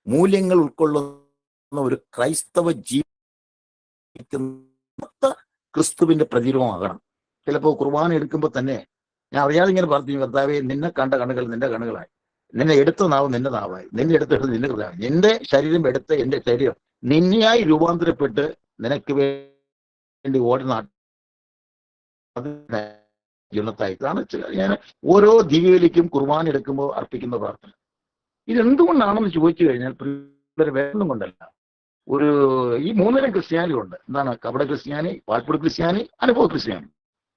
മൂല്യങ്ങൾ ഉൾക്കൊള്ളുന്ന ഒരു ക്രൈസ്തവ ജീവിക്കുന്ന ക്രിസ്തുവിന്റെ പ്രതിരൂപമാകണം. ചിലപ്പോൾ കുർബാന എടുക്കുമ്പോൾ തന്നെ ഞാൻ അറിയാതെ ഇങ്ങനെ പറഞ്ഞു, കർത്താവേ, നിന്നെ കണ്ട കണ്ണുകൾ നിന്റെ കണ്ണുകളായി, നിന്നെ എടുത്ത നാവ് നിന്റെ നാവായി, നിന്നെ എടുത്തെടുത്ത് നിന്റെ ഹൃദയമായി, നിന്റെ ശരീരം എടുത്ത് എന്റെ ശരീരം നിന്നെയായി രൂപാന്തരപ്പെട്ട് നിനക്ക് വേണ്ടി ഓടുന്ന ജനത്തായി. ഇതാണ് ഞാൻ ഓരോ ദിവ്യബലിക്കും കുർബാന എടുക്കുമ്പോൾ അർപ്പിക്കുന്ന പ്രാർത്ഥന. ഇതെന്തുകൊണ്ടാണെന്ന് ചോദിച്ചു കഴിഞ്ഞാൽ വേറൊന്നും കൊണ്ടല്ല. ഈ 3 തരം ക്രിസ്ത്യാനികളുണ്ട്. എന്താണ്? കപട ക്രിസ്ത്യാനി, പാൽപ്പൊടി ക്രിസ്ത്യാനി, അനുഭവ ക്രിസ്ത്യാനി.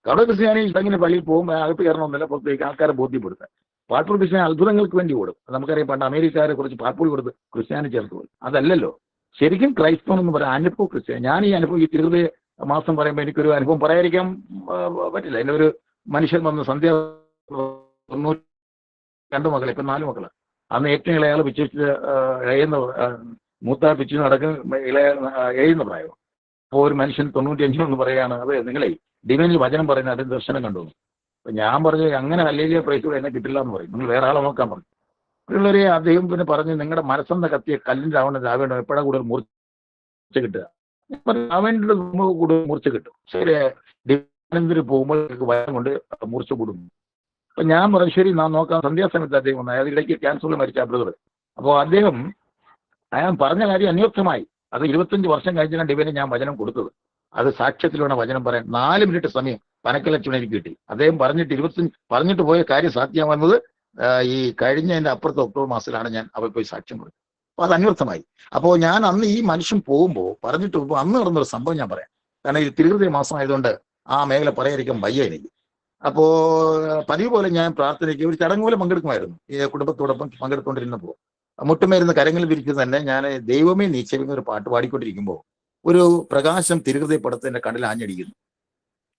കപട ക്രിസ്ത്യാനി ഇങ്ങനെ പള്ളിയിൽ പോകുമ്പോൾ അകത്ത് കയറണമെന്നില്ല, പുറത്തേക്ക് ആൾക്കാരെ ബോധ്യപ്പെടുത്താൻ. പാൽപ്പൊടി ക്രിസ്ത്യാനി അത്ഭുതങ്ങൾക്ക് വേണ്ടി ഓടും. നമുക്കറിയാം, പണ്ട് അമേരിക്കക്കാരെ കുറച്ച് പാൽപ്പൊടി കൊടുത്ത് ക്രിസ്ത്യാനി ചേർത്ത് പോയി. അതല്ലല്ലോ ശരിക്കും ക്രൈസ്തവൻ എന്ന് പറയാം, അനുഭവ ക്രിസ്ത്യാനി. ഞാൻ ഈ അനുഭവം, ഈ തിരുഹൃദയ മാസം പറയുമ്പോൾ എനിക്കൊരു അനുഭവം പറയാതിരിക്കാൻ പറ്റില്ല. എൻ്റെ ഒരു മനുഷ്യൻ വന്ന് സന്ധ്യ 92 മക്കളെ, ഇപ്പം 4 മക്കള്. അന്ന് ഏറ്റവും ഇളയാൾ പിച്ചിട്ട് എഴുന്ന മൂത്ത പിച്ചു നടക്കുന്ന എഴുന്ന പ്രായം. അപ്പോൾ ഒരു മനുഷ്യൻ 95 എന്ന് പറയുകയാണ്, അത് നിങ്ങളെ ഡിവൈനിൽ വചനം പറയുന്നത് അതിന് ദർശനം കണ്ടു. അപ്പൊ ഞാൻ പറഞ്ഞു, അങ്ങനെ അല്ലെങ്കിൽ പ്രൈസ് എന്നെ കിട്ടില്ല എന്ന് പറയും, നിങ്ങൾ വേറെ ആളെ നോക്കാൻ പറഞ്ഞു. പിള്ളേരെ അദ്ദേഹം പിന്നെ പറഞ്ഞു, നിങ്ങളുടെ മനസ്സെന്ന കത്തിയ കല്ലിൻ്റെ രാവേണ്ട എപ്പോഴാ കൂടുതൽ മൂർച്ച കിട്ടുക? രാവേണ്ട കൂടുതൽ മൂർച്ച കിട്ടും. ശരി, ഡിവൈനിൽ പോകുമ്പോൾ വചനം കൊണ്ട് മൂർച്ച കൂടും. അപ്പൊ ഞാൻ പറഞ്ഞു, ശരി, ഞാൻ നോക്കാം. സന്ധ്യാസമയത്ത് അദ്ദേഹം വന്നു. അയാൾ ഇടയ്ക്ക് ക്യാൻസറിൽ മരിച്ച ബ്രദർ. അപ്പോൾ അദ്ദേഹം അയാൾ പറഞ്ഞ കാര്യം അന്യോക്തമായി. അത് 25 വർഷം കഴിഞ്ഞാണ് ഡിവൈന് ഞാൻ വചനം കൊടുത്തത്. അത് സാക്ഷ്യത്തിലൂടെ വചനം പറയാൻ 4 മിനിറ്റ് സമയം പനക്കലച്ചുണ എനിക്ക് കിട്ടി. അദ്ദേഹം പറഞ്ഞിട്ട് പോയ കാര്യം സാധ്യമാകുന്നത് ഈ കഴിഞ്ഞതിൻ്റെ അപ്പുറത്തെ ഒക്ടോബർ മാസത്തിലാണ് ഞാൻ അവർ പോയി സാക്ഷ്യം കൊടുത്തത്. അപ്പോൾ അത് അന്വർത്ഥമായി. അപ്പോൾ ഞാൻ അന്ന് ഈ മനുഷ്യൻ പോകുമ്പോൾ പറഞ്ഞിട്ട് പോകുമ്പോൾ അന്ന് നടന്നൊരു സംഭവം ഞാൻ പറയാം. കാരണം ഈ തിരുഹൃദയ മാസം ആയതുകൊണ്ട് ആ മേഖല പറയാതിരിക്കാൻ വയ്യ എനിക്ക്. അപ്പോൾ പതിവ് പോലെ ഞാൻ പ്രാർത്ഥനയ്ക്ക് ഒരു ചടങ്ങ് പോലെ പങ്കെടുക്കുമായിരുന്നു. ഈ കുടുംബത്തോടൊപ്പം പങ്കെടുത്തുകൊണ്ടിരുന്നപ്പോൾ മുട്ടുമേരുന്ന കരങ്ങൾ വിരിച്ച് തന്നെ ഞാൻ ദൈവമേ നീച്ചവിങ്ങ ഒരു പാട്ട് പാടിക്കൊണ്ടിരിക്കുമ്പോൾ ഒരു പ്രകാശം തിരുഹൃദയപ്പടത്തിന്റെ കണ്ണിൽ ആഞ്ഞടിക്കുന്നു.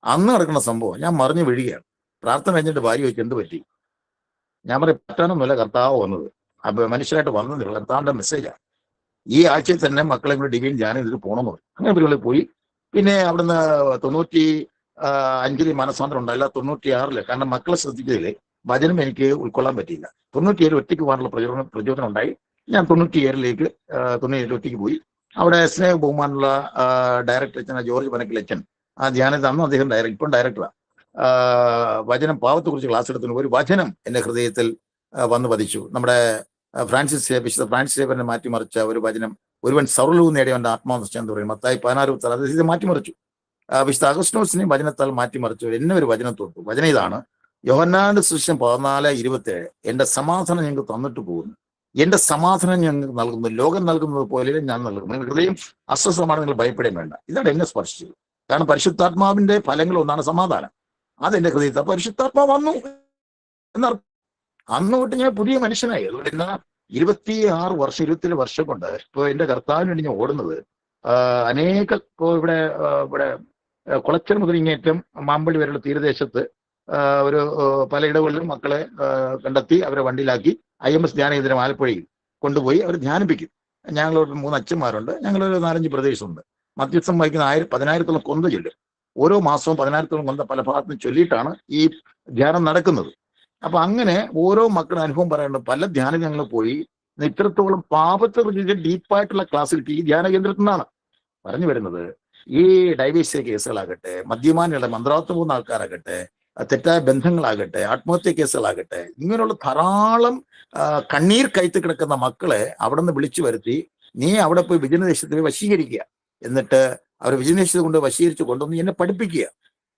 അന്ന് നടക്കുന്ന സംഭവം ഞാൻ മറിഞ്ഞു വീഴുകയാണ്. പ്രാർത്ഥന കഴിഞ്ഞിട്ട് ഭാര്യ ചോദിച്ചു, എന്ത് പറ്റി? ഞാൻ പറയും, പറ്റാനൊന്നുമല്ല, കർത്താവ് വന്നത്. അപ്പൊ മനുഷ്യരായിട്ട് വന്നതില്ല, കർത്താവിന്റെ മെസ്സേജാണ്. ഈ ആഴ്ചയിൽ തന്നെ മക്കളെ കൂടെ ഡിവൈൻ ധ്യാനം ഇതിൽ പോകണമെന്ന് പറയും. അങ്ങനെ പരിപാടി പോയി. പിന്നെ അവിടുന്ന് 95 മനസ്സാന്തരം ഉണ്ടായില്ല, 96 കാരണം മക്കളെ ശ്രദ്ധിച്ചതിൽ വചനം എനിക്ക് ഉൾക്കൊള്ളാൻ പറ്റിയില്ല. 97 ഒറ്റയ്ക്ക് പോകാനുള്ള പ്രചോദനം ഉണ്ടായി. ഞാൻ 97 ഒറ്റയ്ക്ക് പോയി. അവിടെ സ്നേഹ ബഹുമാനുള്ള ഡയറക്ടർ അച്ഛൻ ജോർജ് പനക്കിലച്ചൻ, ആ ധ്യാനത്തിൽ അന്ന് അദ്ദേഹം ഇപ്പം ഡയറക്ടറാണ്. വചനം പാവത്തെക്കുറിച്ച് ക്ലാസ് എടുത്തു. ഒരു വചനം എൻ്റെ ഹൃദയത്തിൽ വന്ന് പതിച്ചു. നമ്മുടെ വിശുദ്ധ ഫ്രാൻസിസ് സേവനെ മാറ്റിമറിച്ച ഒരു വചനം, ഒരുവൻ സർവ്വലവും നേടിയവൻ്റെ ആത്മാവസ്ഥ എന്ന് പറയും, മത്തായി 16 അത് ഇത് മാറ്റിമറിച്ചു. വിശുദ്ധ അഗസ്റ്റിനോസിനെയും വചനത്താൽ മാറ്റിമറിച്ചു. എന്നെ ഒരു വചനം തൊട്ടു. വചനം ഇതാണ്, യോഹന്നാന്റെ സുവിശേഷം 14:27, എൻ്റെ സമാധാനം ഞങ്ങൾക്ക് തന്നിട്ട് പോകുന്നു, എൻ്റെ സമാധാനം ഞങ്ങൾക്ക് നൽകുന്നു, ലോകം നൽകുന്നത് പോലെ ഞാൻ നൽകുന്നു, നിങ്ങൾ ഹൃദയം അസ്വസ്ഥമാണ്, നിങ്ങൾ ഭയപ്പെടേം വേണ്ട. ഇതാണ് എന്നെ സ്പർശിച്ചത്. കാരണം പരിശുദ്ധാത്മാവിന്റെ ഫലങ്ങൾ ഒന്നാണ് സമാധാനം. അതെന്റെ ഹൃദയത്തിൽ പരിശുദ്ധാത്മാവ് വന്നു എന്നർത്ഥം. അന്ന് തൊട്ട് ഞാൻ പുതിയ മനുഷ്യനായി. അതുകൊണ്ട് എന്നാ 27 വർഷം കൊണ്ട് ഇപ്പോൾ എൻ്റെ കർത്താവിന് വേണ്ടി ഞാൻ ഓടുന്നത്. അനേക ഇപ്പോൾ ഇവിടെ കുളച്ചൽ മുതൽ ഇങ്ങേറ്റം മാമ്പള്ളി വരെയുള്ള തീരദേശത്ത് ഒരു പലയിടങ്ങളിലും മക്കളെ കണ്ടെത്തി അവരെ വണ്ടിയിലാക്കി IMS ധ്യാന കേന്ദ്രം ആലപ്പുഴയിൽ കൊണ്ടുപോയി അവർ ധ്യാനിപ്പിക്കും. ഞങ്ങളൊരു 3 അച്ഛന്മാരുണ്ട്, ഞങ്ങളൊരു 4-5 പ്രദേശമുണ്ട്. മധ്യസ്ഥം വഹിക്കുന്ന 10,000-ത്തോളം കൊന്ത ചൊല്ലും. ഓരോ മാസവും 10,000-ത്തോളം കൊന്ത പല ഭാഗത്തും ചൊല്ലിയിട്ടാണ് ഈ ധ്യാനം നടക്കുന്നത്. അപ്പൊ അങ്ങനെ ഓരോ മക്കളുടെ അനുഭവം പറയാനുണ്ട്. പല ധ്യാനം ഞങ്ങൾ പോയി ഇത്രത്തോളം പാപത്തെ റിലേറ്റഡ് ഡീപ്പായിട്ടുള്ള ക്ലാസ് കിട്ടി ഈ ധ്യാന കേന്ദ്രത്തിൽ നിന്നാണ്. പറഞ്ഞു വരുന്നത്, ഈ ഡൈവേഴ്സ് കേസുകളാകട്ടെ, മദ്യപാനികളുടെ മന്ത്രവാദം പോകുന്ന ആൾക്കാരാകട്ടെ, തെറ്റായ ബന്ധങ്ങളാകട്ടെ, ആത്മഹത്യ കേസുകളാകട്ടെ, ഇങ്ങനെയുള്ള ധാരാളം കണ്ണീർ കയറ്റി കിടക്കുന്ന മക്കളെ അവിടെ നിന്ന് വിളിച്ചു വരുത്തി നീ അവിടെ പോയി വിജനദേശത്ത് വശീകരിക്കുക, എന്നിട്ട് അവർ വിജനദേശത്ത് കൊണ്ട് വശീകരിച്ച് കൊണ്ടുവന്ന് എന്നെ പഠിപ്പിക്കുക.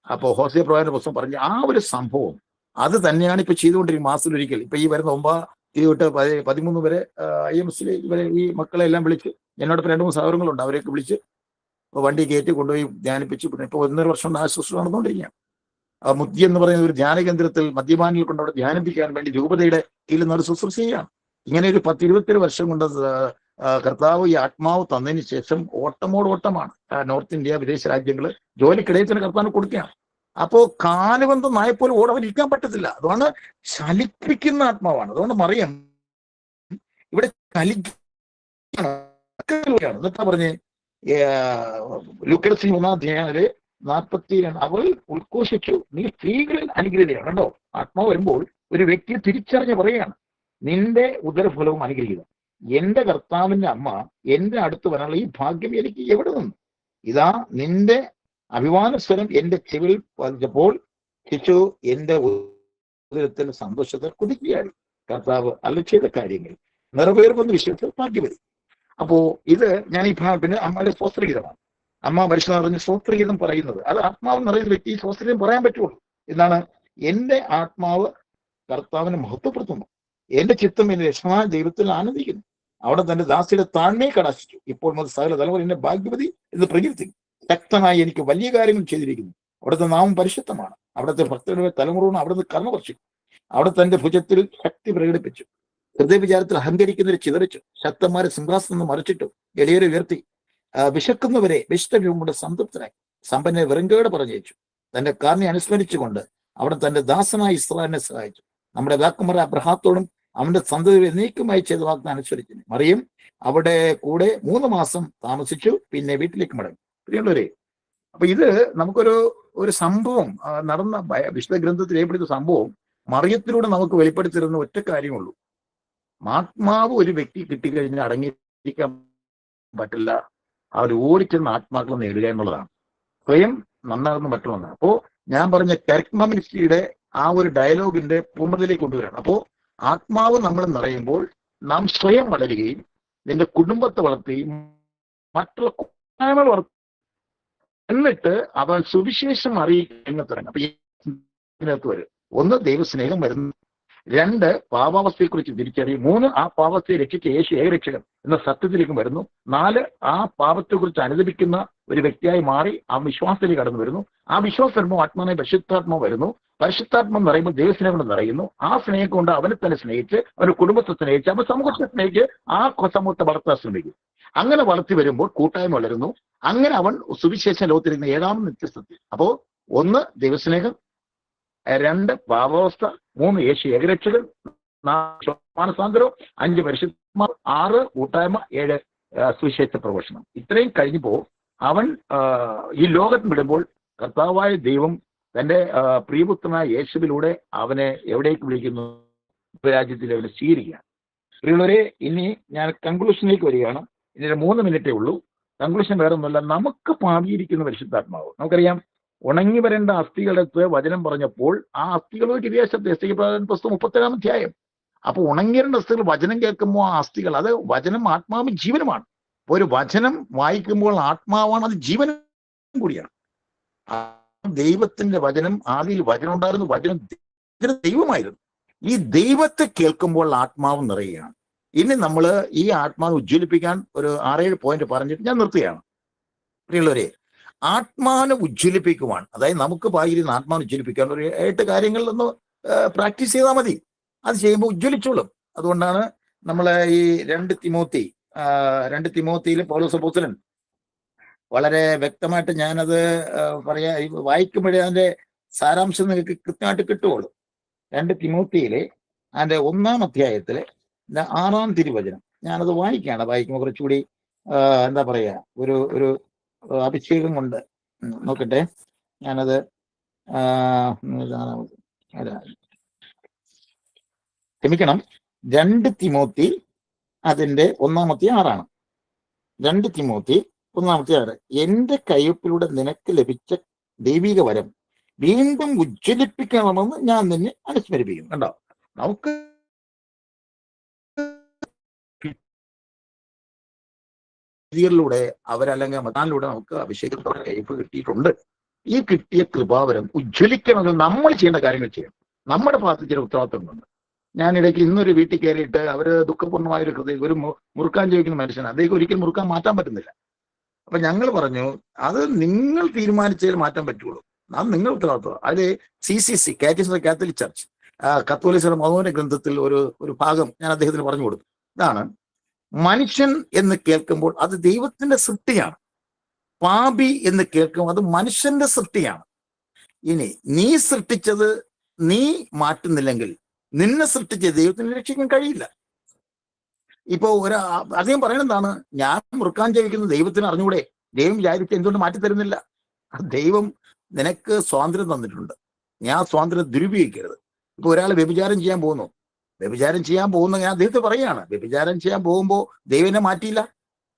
അപ്പോൾ ഹോസേ പ്രവാചകന്റെ പുസ്തകം പറഞ്ഞ ആ ഒരു സംഭവം അത് തന്നെയാണ് ഇപ്പൊ ചെയ്തുകൊണ്ടിരിക്കും. മാസത്തിലൊരിക്കൽ ഇപ്പൊ ഈ വരുന്ന 9 തൊട്ട് 13 വരെ IMS ഇവരെ ഈ മക്കളെ എല്ലാം വിളിച്ച്, എന്നോടൊപ്പം 2-3 സഹോദരങ്ങളുണ്ട്, അവരെയൊക്കെ വിളിച്ച് വണ്ടി കയറ്റി കൊണ്ടുപോയി ധ്യാനിപ്പിച്ചു. പിന്നെ ഇപ്പോൾ 1.5 വർഷം കൊണ്ട് ആശുശ്രൂഷ നടന്നുകൊണ്ടിരിക്കുകയാണ്. മുദ്യ എന്ന് പറയുന്ന ഒരു ധ്യാന കേന്ദ്രത്തിൽ മദ്യപാനികൾ കൊണ്ട് അവിടെ ധ്യാനിപ്പിക്കാൻ വേണ്ടി രൂപതയുടെ കീഴിൽ നിന്ന് ശുശ്രൂഷ ചെയ്യാണ്. ഇങ്ങനെ ഒരു 10-27 വർഷം കൊണ്ട് കർത്താവ് ഈ ആത്മാവ് തന്നതിന് ശേഷം ഓട്ടമാണ്. നോർത്ത് ഇന്ത്യ, വിദേശ രാജ്യങ്ങൾ ജോലിക്കിടയിൽ തന്നെ കർത്താവ് കൊടുക്കുകയാണ്. അപ്പോ കാലുബന്ധം നായപ്പോലും ഓടവരിക്കാൻ പറ്റത്തില്ല. അതുകൊണ്ട് ചലിപ്പിക്കുന്ന ആത്മാവാണ്. അതുകൊണ്ട് മറിയം ഇവിടെ ചലിക്കുകയാണ്. എന്നിട്ടാ പറഞ്ഞേ ലൂക്കോസ് 1-ാം 42 അവൾ ഉദ്ഘോഷിച്ചു, നീ സ്ത്രീകളിൽ അനുഗ്രഹീതയാണ്. കണ്ടോ, ആത്മാവ് വരുമ്പോൾ ഒരു വ്യക്തിയെ തിരിച്ചറിഞ്ഞ് പറയുകയാണ്, നിന്റെ ഉദരഫലവും അനുഗ്രഹീതം. എന്റെ കർത്താവിന്റെ അമ്മ എന്റെ അടുത്ത് വരാനുള്ള ഈ ഭാഗ്യം എനിക്ക് എവിടെ നിന്ന്? ഇതാ നിന്റെ അഭിമാന സ്വരം എന്റെ ചെവിയിൽ പതിച്ചപ്പോൾ ശിശു എന്റെ ഉദരത്തിൽ സന്തോഷത്തെ കുതിക്കുകയാണ്. കർത്താവ് അല്ല ചെയ്ത കാര്യങ്ങൾ നിറവേറുമെന്ന് വിശ്വസിച്ച് ഭാഗ്യം വരും. അപ്പോ ഇത് ഞാൻ ഈ പിന്നെ അമ്മയുടെ സ്വസ്ത്രഗീതമാണ്. അമ്മ പരിശുദ്ധ നിറഞ്ഞ സ്വസ്ത്രഗീതം പറയുന്നത്, അത് ആത്മാവ് നിറയുന്ന വ്യക്തി സ്വസ്ത്രഗീതം പറയാൻ പറ്റുള്ളൂ. എന്താണ്? എന്റെ ആത്മാവ് കർത്താവിനെ മഹത്വപ്പെടുത്തുന്നു, എന്റെ ചിത്തം എന്റെ രക്ഷമായ ദൈവത്തിൽ ആനന്ദിക്കുന്നു. അവിടെ തന്റെ ദാസിയുടെ താഴ്മയെ കടാശിച്ചു. ഇപ്പോൾ മുതൽ സകല തലമുറ എന്നെ ഭാഗ്യവതി എന്ന് പ്രകീർത്തിക്കും. ശക്തനായി എനിക്ക് വലിയ കാര്യങ്ങൾ ചെയ്തിരിക്കുന്നു. അവിടുത്തെ നാമം പരിശുദ്ധമാണ്. അവിടുത്തെ ഭക്തരുടെ തലമുറ അവിടുന്ന് കർമ്മ വർഷിക്കും. അവിടെ തന്റെ ഭുജത്തിൽ ശക്തി പ്രകടിപ്പിച്ചു. ഹൃദയവിചാരത്തിൽ അഹങ്കരിക്കുന്നവരെ ചിതറിച്ചു. ശക്തന്മാരെ സിംഹാസനം നിന്ന് മറിച്ചിട്ടു. എളിയരെ ഉയർത്തി. വിശക്കുന്നവരെ വിശുദ്ധ സംതൃപ്തനായി. സമ്പന്നെ വെറുങ്കേട് പറഞ്ഞയച്ചു. തന്റെ കാരണെ അനുസ്മരിച്ചുകൊണ്ട് അവിടെ തന്റെ ദാസനായ ഇസ്രായേലിനെ സഹായിച്ചു. നമ്മുടെ വാക്കുമാർ അബ്രഹാത്തോടും അവന്റെ സന്തതി എന്നേക്കുമായി ചെയ്ത വാഗ്ദാനം അനുസരിച്ചു. മറിയം അവിടെ കൂടെ 3 മാസം താമസിച്ചു. പിന്നെ വീട്ടിലേക്ക് മടങ്ങി. പ്രിയമുള്ളവരെ, അപ്പൊ ഇത് നമുക്കൊരു സംഭവം നടന്ന വിശുദ്ധ ഗ്രന്ഥത്തിൽ രേഖപ്പെടുത്തിയ സംഭവം മറിയത്തിലൂടെ നമുക്ക് വെളിപ്പെടുത്തിരുന്ന ഒറ്റ കാര്യമുള്ളൂ. ആത്മാവ് ഒരു വ്യക്തി കിട്ടിക്കഴിഞ്ഞാൽ അടങ്ങിയിരിക്കാൻ പറ്റില്ല. അവർ ഓടിച്ചെന്ന് ആത്മാക്കൾ നേടുക എന്നുള്ളതാണ്. സ്വയം നന്നാകുന്ന മറ്റൊന്നാണ്. അപ്പോ ഞാൻ പറഞ്ഞ കരിസ്മ മിനിസ്ട്രിയുടെ ആ ഒരു ഡയലോഗിന്റെ പൂർണ്ണതയിലേക്ക് കൊണ്ടുവരണം. അപ്പോ ആത്മാവ് നമ്മൾ നിറയുമ്പോൾ നാം സ്വയം വളരുകയും നിന്റെ കുടുംബത്തെ വളർത്തുകയും മറ്റുള്ള കൂട്ടായ്മകൾ വളർത്തുകയും എന്നിട്ട് അവൻ സുവിശേഷം അറിയിക്കുന്ന തുടങ്ങും. അപ്പൊ ഇതിനകത്ത് വരും 1 ദൈവസ്നേഹം വരുന്നു, 2 പാപാവസ്ഥയെക്കുറിച്ച് തിരിച്ചറിയും, 3 ആ പാപത്തെ രക്ഷിച്ച യേശു ഏകരക്ഷകൻ എന്ന സത്യത്തിലേക്കും വരുന്നു, 4 ആ പാപത്തെക്കുറിച്ച് അനുദപിക്കുന്ന ഒരു വ്യക്തിയായി മാറി ആ വിശ്വാസത്തിലേക്ക് കടന്നു വരുന്നു. ആ വിശ്വാസം വരുമ്പോൾ ആത്മാവിനെ പരിശുദ്ധാത്മാവ് വരുന്നു. പരിശുദ്ധാത്മം നിറയുമ്പോൾ ദൈവസ്നേഹം കൊണ്ട് നിറയുന്നു. ആ സ്നേഹം കൊണ്ട് അവനെ തന്നെ സ്നേഹിച്ച്, അവന്റെ കുടുംബത്തെ സ്നേഹിച്ച്, അവൻ സമൂഹത്തെ സ്നേഹിച്ച് ആ സമൂഹത്തെ വളർത്താൻ ശ്രമിക്കും. അങ്ങനെ വളർത്തി വരുമ്പോൾ കൂട്ടായ്മ വളരുന്നു. അങ്ങനെ അവൻ സുവിശേഷ ലോകത്തിരിക്കുന്ന 7ാം നിത്യസത്യം. അപ്പോ 1 ദൈവസ്നേഹം, 2 പാപാവസ്ഥ, 3 യേശു ഏകരക്ഷകൻ, 4 മാനസാന്തരം, 5 പരിശുദ്ധ, 6 കൂട്ടായ്മ, 7 സുവിശേഷ പ്രഘോഷണം. ഇത്രയും കഴിഞ്ഞപ്പോ അവൻ ഈ ലോകത്ത് വിടുമ്പോൾ കർത്താവായ ദൈവം തന്റെ പ്രിയപുത്രനായ യേശുവിലൂടെ അവനെ എവിടേക്ക് വിളിക്കുന്നു? രാജ്യത്തിൽ അവനെ സ്വീകരിക്കുകയാണ്. പ്രിയമുള്ളവരെ, ഇനി ഞാൻ കൺക്ലൂഷനിലേക്ക് വരികയാണ്. ഇതിന് 3 മിനിറ്റേ ഉള്ളൂ. കൺക്ലൂഷൻ വേറെ ഒന്നുമല്ല, നമുക്ക് പാപിയിരിക്കുന്ന പരിശുദ്ധാത്മാവ്. നമുക്കറിയാം, ഉണങ്ങി വരേണ്ട അസ്ഥികളെടുത്ത് വചനം പറഞ്ഞപ്പോൾ ആ അസ്ഥികളുമായിട്ട് വിദേശത്തെ പുസ്തകം 37-ാം അധ്യായം. അപ്പൊ ഉണങ്ങിരേണ്ട അസ്ഥികൾ വചനം കേൾക്കുമ്പോൾ ആ അസ്ഥികൾ, അത് വചനം ആത്മാവും ജീവനുമാണ്. അപ്പൊ ഒരു വചനം വായിക്കുമ്പോൾ ആത്മാവാണ്, അത് ജീവനും കൂടിയാണ്. ദൈവത്തിന്റെ വചനം, ആദിയിൽ വചനം ഉണ്ടായിരുന്നു, വചനം ദൈവമായിരുന്നു. ഈ ദൈവത്തെ കേൾക്കുമ്പോൾ ആത്മാവ് നിറയുകയാണ്. ഇനി നമ്മൾ ഈ ആത്മാവ് ഉജ്ജ്വലിപ്പിക്കാൻ ഒരു 6-7 പോയിന്റ് പറഞ്ഞിട്ട് ഞാൻ നിർത്തുകയാണ്. പ്രിയമുള്ളവരെ, ആത്മാവിനെ ഉജ്ജ്വലിപ്പിക്കുവാൻ, അതായത് നമുക്ക് ഭാഗ്യം ആത്മാവിനെ ഉജ്ജ്വലിപ്പിക്കാൻ ഒരു 8 കാര്യങ്ങളിലൊന്ന് പ്രാക്ടീസ് ചെയ്താൽ മതി. അത് ചെയ്യുമ്പോൾ ഉജ്ജ്വലിച്ചോളും. അതുകൊണ്ടാണ് നമ്മൾ ഈ 2 തിമോത്തിയിൽ പൗലോസ് അപ്പോസ്തലൻ വളരെ വ്യക്തമായിട്ട് ഞാനത് പറയാ വായിക്കുമ്പോഴേ അതിന്റെ സാരാംശം നിങ്ങൾക്ക് കൃത്യമായിട്ട് കിട്ടുകയുള്ളൂ. 2 തിമോത്തിയിലെ അതിന്റെ 1-ാം അധ്യായത്തിലെ 6-ാം തിരുവചനം ഞാനത് വായിക്കുകയാണ്. വായിക്കുമ്പോൾ കുറച്ചുകൂടി എന്താ പറയാ ഒരു ഒരു അഭിഷേകം കൊണ്ട് നോക്കട്ടെ. ഞാനത് ക്ഷമിക്കണം, 2 തിമോത്തി അതിന്റെ 1-ാമത്തെ 6 2 തിമോത്തി 1-ാമത്തെ 6. എന്റെ കയ്യൊപ്പിലൂടെ നിനക്ക് ലഭിച്ച ദൈവിക വരം വീണ്ടും ഉജ്ജ്വലിപ്പിക്കണമെന്ന് ഞാൻ നിന്നെ അനുസ്മരിപ്പിക്കുന്നു. കണ്ടോ, നമുക്ക് അവരല്ലെങ്കിൽ മതാനിലൂടെ നമുക്ക് അഭിഷേകത്തോടെ കയ്പ് കിട്ടിയിട്ടുണ്ട്. ഈ കിട്ടിയ കൃപാവരം ഉജ്ജ്വലിക്കണമെങ്കിൽ നമ്മൾ ചെയ്യേണ്ട കാര്യങ്ങൾ ചെയ്യണം. നമ്മുടെ ഭാഗത്ത് ചില ഉത്തരവാദിത്തങ്ങളുണ്ട്. ഞാനിടയ്ക്ക് ഇന്നൊരു വീട്ടിൽ കയറിയിട്ട് അവര് ദുഃഖപൂർണ്ണമായ ഒരു ഹൃദയം, ഒരു മുറുക്കാൻ ചോദിക്കുന്ന മനുഷ്യൻ, അദ്ദേഹം ഒരിക്കലും മുറുക്കാൻ മാറ്റാൻ പറ്റുന്നില്ല. അപ്പൊ ഞങ്ങൾ പറഞ്ഞു, അത് നിങ്ങൾ തീരുമാനിച്ചാൽ മാറ്റാൻ പറ്റുള്ളൂ, അത് നിങ്ങൾ ഉത്തരവാദിത്വം. അതിൽ CCC കാത്തലിക് ചർച്ച് കത്തോലിക്ക മതോന്റെ ഗ്രന്ഥത്തിൽ ഒരു ഭാഗം ഞാൻ അദ്ദേഹത്തിന് പറഞ്ഞു കൊടുത്തു. ഇതാണ്: മനുഷ്യൻ എന്ന് കേൾക്കുമ്പോൾ അത് ദൈവത്തിന്റെ സൃഷ്ടിയാണ്. പാപി എന്ന് കേൾക്കുമ്പോൾ അത് മനുഷ്യന്റെ സൃഷ്ടിയാണ്. ഇനി നീ സൃഷ്ടിച്ചത് നീ മാറ്റുന്നില്ലെങ്കിൽ നിന്നെ സൃഷ്ടിച്ച ദൈവത്തിന് രക്ഷിക്കാൻ കഴിയില്ല. ഇപ്പോ അദ്ദേഹം പറയുന്നതാണ്, ഞാൻ മുറുക്കാൻ ജപിക്കുന്ന ദൈവത്തിന് അറിഞ്ഞൂടെ? ദൈവം വിചാരിച്ച് എന്തുകൊണ്ട് മാറ്റിത്തരുന്നില്ല? ദൈവം നിനക്ക് സ്വാതന്ത്ര്യം തന്നിട്ടുണ്ട്, ഞാൻ സ്വാതന്ത്ര്യം ദുരുപയോഗിക്കരുത്. ഇപ്പൊ ഒരാൾ വ്യഭിചാരം ചെയ്യാൻ പോകുന്നു, ഞാൻ അദ്ദേഹത്തെ പറയുകയാണ്, വ്യഭിചാരം ചെയ്യാൻ പോകുമ്പോൾ ദൈവനെ മാറ്റിയില്ല.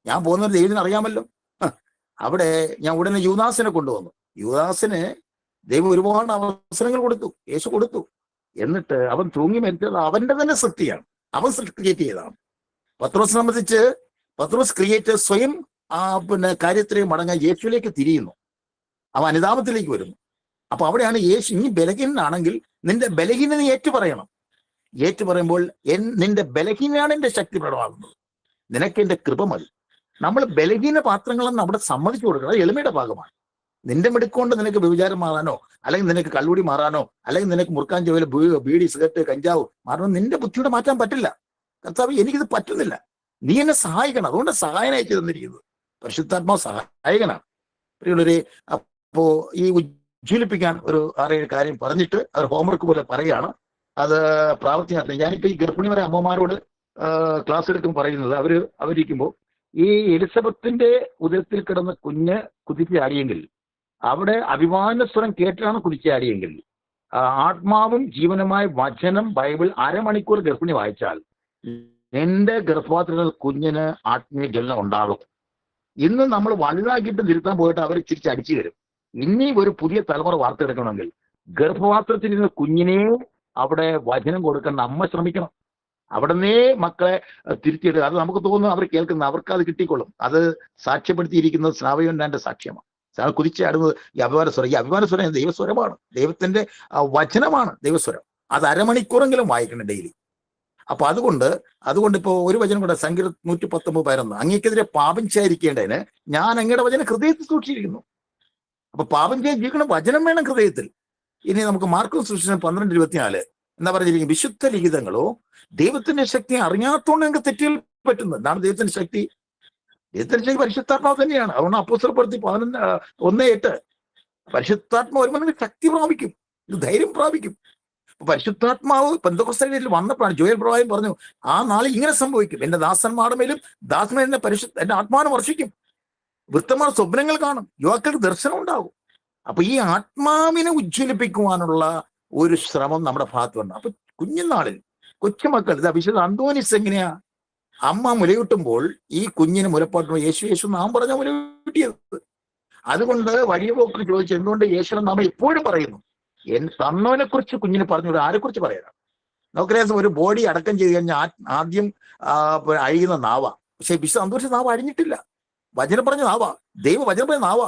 ഞാൻ പോകുന്നത് ദൈവത്തിന് അറിയാമല്ലോ. അവിടെ ഞാൻ ഉടനെ യൂദാസിനെ കൊണ്ടുവന്നു. യൂദാസിന് ദൈവം ഒരുപാട് അവസരങ്ങൾ കൊടുത്തു, യേശു കൊടുത്തു. എന്നിട്ട് അവൻ തൂങ്ങി മരിച്ചത് അവന്റെ തന്നെ സൃഷ്ടിയാണ്, അവൻ ക്രിയേറ്റ് ചെയ്തതാണ്. പത്രോസ് സംബന്ധിച്ച് പത്രോസ് ക്രിയേറ്റ് സ്വയം കാര്യത്തിലേക്ക് മടങ്ങാൻ യേശുവിലേക്ക് തിരിയുന്നു, അവൻ അനുതാപത്തിലേക്ക് വരുന്നു. അപ്പൊ അവിടെയാണ് യേശു, നീ ബലഹീനനാണെങ്കിൽ നിന്റെ ബലഹീനത ഏറ്റുപറയണം. ഏറ്റുപറയുമ്പോൾ നിന്റെ ബലഹീനാണ് എന്റെ ശക്തി പ്രകടമാകുന്നത്, നിനക്ക് എന്റെ കൃപ മതി. നമ്മൾ ബലഹീന പാത്രങ്ങളെന്ന് അവിടെ സമ്മതിച്ചു കൊടുക്കണം. എളിമയുടെ ഭാഗമാണ്. നിന്റെ മിടുക്കൊണ്ട് നിനക്ക് വ്യഭിചാരം മാറാനോ, അല്ലെങ്കിൽ നിനക്ക് കള്ളുടി മാറാനോ, അല്ലെങ്കിൽ നിനക്ക് മുറുക്കാൻ ജോലി, ബീഡി, സിഗരറ്റ്, കഞ്ചാവ് മാറാനോ നിന്റെ ബുദ്ധിയോടെ മാറ്റാൻ പറ്റില്ല. കർത്താവ്, എനിക്കിത് പറ്റുന്നില്ല, നീ എന്നെ സഹായിക്കണം. അതുകൊണ്ട് സഹായം അയച്ചു തന്നിരിക്കുന്നത് പരിശുദ്ധാത്മാവ് സഹായകനാണ്. പ്രിയുള്ളവരെ, അപ്പോ ഈ ഉജ്ജ്വലിപ്പിക്കാൻ ഒരു 6-7 കാര്യം പറഞ്ഞിട്ട് അത് ഹോംവർക്ക് പോലെ പറയുകയാണ്. അത് പ്രാവർത്തികമാക്കണം. ഞാനിപ്പോ ഈ ഗർഭിണിമാരെ അമ്മമാരോട് ക്ലാസ് എടുക്കുമ്പോൾ പറയുന്നത്, അവരിക്കുമ്പോൾ ഈ എലിസബത്തിന്റെ ഉദരത്തിൽ കിടന്ന കുഞ്ഞ് കുതിച്ചാടിയെങ്കിൽ, അവിടെ അഭിമാനസ്വരം കേട്ടാണ് കുതിച്ചാടിയെങ്കിൽ, ആത്മാവും ജീവനുമായ വചനം ബൈബിൾ 1/2 മണിക്കൂർ ഗർഭിണി വായിച്ചാൽ എന്റെ ഗർഭപാത്രത്തിൽ കുഞ്ഞിന് ആത്മീയ ജ്വലനം ഉണ്ടാകും. ഇന്ന് നമ്മൾ വലുതാക്കിയിട്ട് തിരുത്താൻ പോയിട്ട് അവർ തിരിച്ചടിച്ചു തരും. ഇനി ഒരു പുതിയ തലമുറ വാർത്തെടുക്കണമെങ്കിൽ ഗർഭപാത്രത്തിലിരുന്ന കുഞ്ഞിനെ അവിടെ വചനം കൊടുക്കാൻ നമ്മ ശ്രമിക്കണം. അവിടുന്നേ മക്കളെ തിരുത്തിയിടുക. അത് നമുക്ക് തോന്നുന്നു അവർ കേൾക്കുന്ന, അവർക്ക് അത് കിട്ടിക്കൊള്ളും. അത് സാക്ഷ്യപ്പെടുത്തിയിരിക്കുന്നത് സ്നാവയോന്റെ സാക്ഷ്യമാണ്. കുതിച്ചാടുന്നത് ഈ അഭിമാനസ്വരം. ഈ അഭിമാനസ്വരം ദൈവസ്വരമാണ്, ദൈവത്തിന്റെ വചനമാണ് ദൈവസ്വരം. അത് 1/2 മണിക്കൂറെങ്കിലും വായിക്കണം ഡെയിലി. അപ്പൊ അതുകൊണ്ട് ഇപ്പോ ഒരു വചനം കൂടെ, സങ്കീർത്തനം 119:11, അങ്ങേക്കെതിരെ പാപം ചെയ്യാതിരിക്കേണ്ടതിന് ഞാൻ അങ്ങയുടെ വചനം ഹൃദയത്തിൽ സൂക്ഷിച്ചിരിക്കുന്നു. അപ്പൊ പാപം ചെയ്യാൻ ജീവിക്കണം, വചനം വേണം ഹൃദയത്തിൽ. ഇനി നമുക്ക് മാർക്കോസ് സുവിശേഷം 12:24 എന്താ പറഞ്ഞിരിക്കുന്നത്? വിശുദ്ധ ലിഖിതങ്ങളോ ദൈവത്തിന്റെ ശക്തി അറിയാത്തോണ്ട് നിങ്ങൾക്ക് തെറ്റുകൾ പറ്റുന്നത്. എന്താണ് ദൈവത്തിന്റെ ശക്തി? ദൈവത്തിന്റെ ശക്തി പരിശുദ്ധാത്മാവ് തന്നെയാണ്. അതുകൊണ്ട് അപ്പോസ്തലപ്രവൃത്തി 11:1-8 പരിശുദ്ധാത്മാവ് വരുമ്പോൾ ശക്തി പ്രാപിക്കും, ധൈര്യം പ്രാപിക്കും. പരിശുദ്ധാത്മാവ് പെന്തക്കോസ്തയിൽ വന്നപ്പോഴാണ് ജോയൽ പ്രവാചകൻ പറഞ്ഞു, ആ നാളിൽ ഇങ്ങനെ സംഭവിക്കും, എന്റെ ദാസന്മാരുടെ മേലും ദാസന്മാരെ എന്റെ ആത്മാവിനെ വർഷിക്കും, വൃത്തന്മാർ സ്വപ്നങ്ങൾ കാണും, യുവാക്കൾക്ക് ദർശനം ഉണ്ടാകും. അപ്പൊ ഈ ആത്മാവിനെ ഉജ്ജ്വലിപ്പിക്കുവാനുള്ള ഒരു ശ്രമം നമ്മുടെ ഭാഗത്തുണ്ട്. അപ്പൊ കുഞ്ഞുനാളിൽ കൊച്ചുമക്കൾ, ഇതാ വിശുദ്ധ അന്തോനിസ് എങ്ങനെയാ അമ്മ മുലയൂട്ടുമ്പോൾ ഈ കുഞ്ഞിന് മുലപ്പാട്ടുമ്പോൾ യേശു നാം പറഞ്ഞ മുലയൂട്ടിയത്. അതുകൊണ്ട് വലിയ പോക്കർ ചോദിച്ചു, എന്തുകൊണ്ട് യേശുവിനെ നാം എപ്പോഴും പറയുന്നു? തന്നവനെ കുറിച്ച് കുഞ്ഞിന് പറഞ്ഞുകൂടെ, ആരെക്കുറിച്ച് പറയാനാണ്? നമുക്കറിയാം, ഒരു ബോഡി അടക്കം ചെയ്ത് കഴിഞ്ഞാൽ ആദ്യം അഴിയുന്ന നാവ. പക്ഷെ വിശുദ്ധ അന്തോനിസ് നാവ അഴിഞ്ഞിട്ടില്ല, വചനം പറഞ്ഞ നാവ, വചനം പറഞ്ഞ നാവ.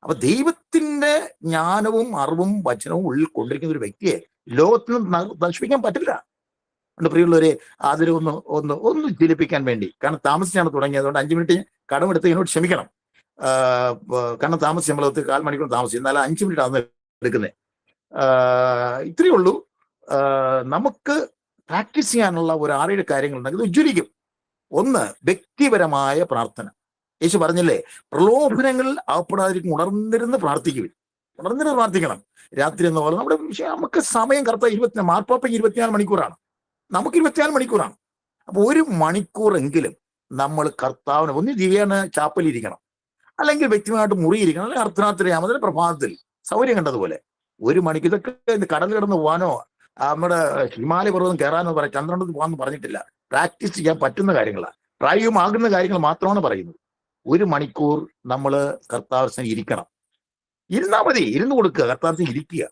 അപ്പൊ ദൈവത്തിന്റെ ജ്ഞാനവും അറിവും വചനവും ഉള്ളിൽ കൊണ്ടിരിക്കുന്ന ഒരു വ്യക്തിയെ ലോകത്തിൽ നിന്ന് നശിപ്പിക്കാൻ പറ്റില്ല. അതുകൊണ്ട് പ്രിയമുള്ളവരെ, അതിൽ ഒന്ന് ജലിപ്പിക്കാൻ വേണ്ടി, കാരണം താമസിച്ചാണ് തുടങ്ങിയത്, അതുകൊണ്ട് 5 മിനിറ്റ് കടമെടുത്ത് ഇതിനോട് ക്ഷമിക്കണം. കാരണം താമസിച്ച് നമ്മൾ 1/4 മണിക്കൂർ താമസിച്ചു, എന്നാലും 5 മിനിറ്റ് ആണ് എടുക്കുന്നത്. ഇത്രയേ ഉള്ളൂ. നമുക്ക് പ്രാക്ടീസ് ചെയ്യാനുള്ള ഒരു 6-7 കാര്യങ്ങളുണ്ടെങ്കിൽ ഉജ്ജ്വലിക്കും. ഒന്ന്, വ്യക്തിപരമായ പ്രാർത്ഥന. യേശു പറഞ്ഞില്ലേ, പ്രലോഭനങ്ങളിൽ അകപ്പെടാതിരിക്കും ഉണർന്നിരുന്ന് പ്രാർത്ഥിക്കണം. രാത്രി എന്ന് പറയുന്നത് നമ്മുടെ വിഷയം. നമുക്ക് സമയം കറക്റ്റ് മാർപ്പാപ്പ 24 മണിക്കൂറാണ്, നമുക്ക് 24 മണിക്കൂറാണ്. അപ്പൊ 1 മണിക്കൂറെങ്കിലും നമ്മൾ കർത്താവിന് ഒന്ന് ദിവ്യാന ചാപ്പലിരിക്കണം, അല്ലെങ്കിൽ വ്യക്തിപരമായിട്ട് മുറിയിരിക്കണം, അല്ലെങ്കിൽ അർദ്ധരാത്രിയാമതിന് പ്രഭാതത്തിൽ സൗകര്യം കണ്ടതുപോലെ 1 മണിക്കൂർ. ഇതൊക്കെ കടൽ കിടന്ന് പോകാനോ നമ്മുടെ ഹിമാലയ പർവ്വതം കയറാനോ പറയാം, ചന്ദ്രനത്ത് പോകാനൊന്നും പറഞ്ഞിട്ടില്ല. പ്രാക്ടീസ് ചെയ്യാൻ പറ്റുന്ന കാര്യങ്ങളാണ്, പ്രായോഗികമാകുന്ന കാര്യങ്ങൾ മാത്രമാണ് പറയുന്നത്. 1 മണിക്കൂർ നമ്മൾ കർത്താവിന് ഇരിക്കണം. ഇരുന്നാൽ മതി, ഇരുന്ന് കൊടുക്കുക, കർത്താവിന് ഇരിക്കുക.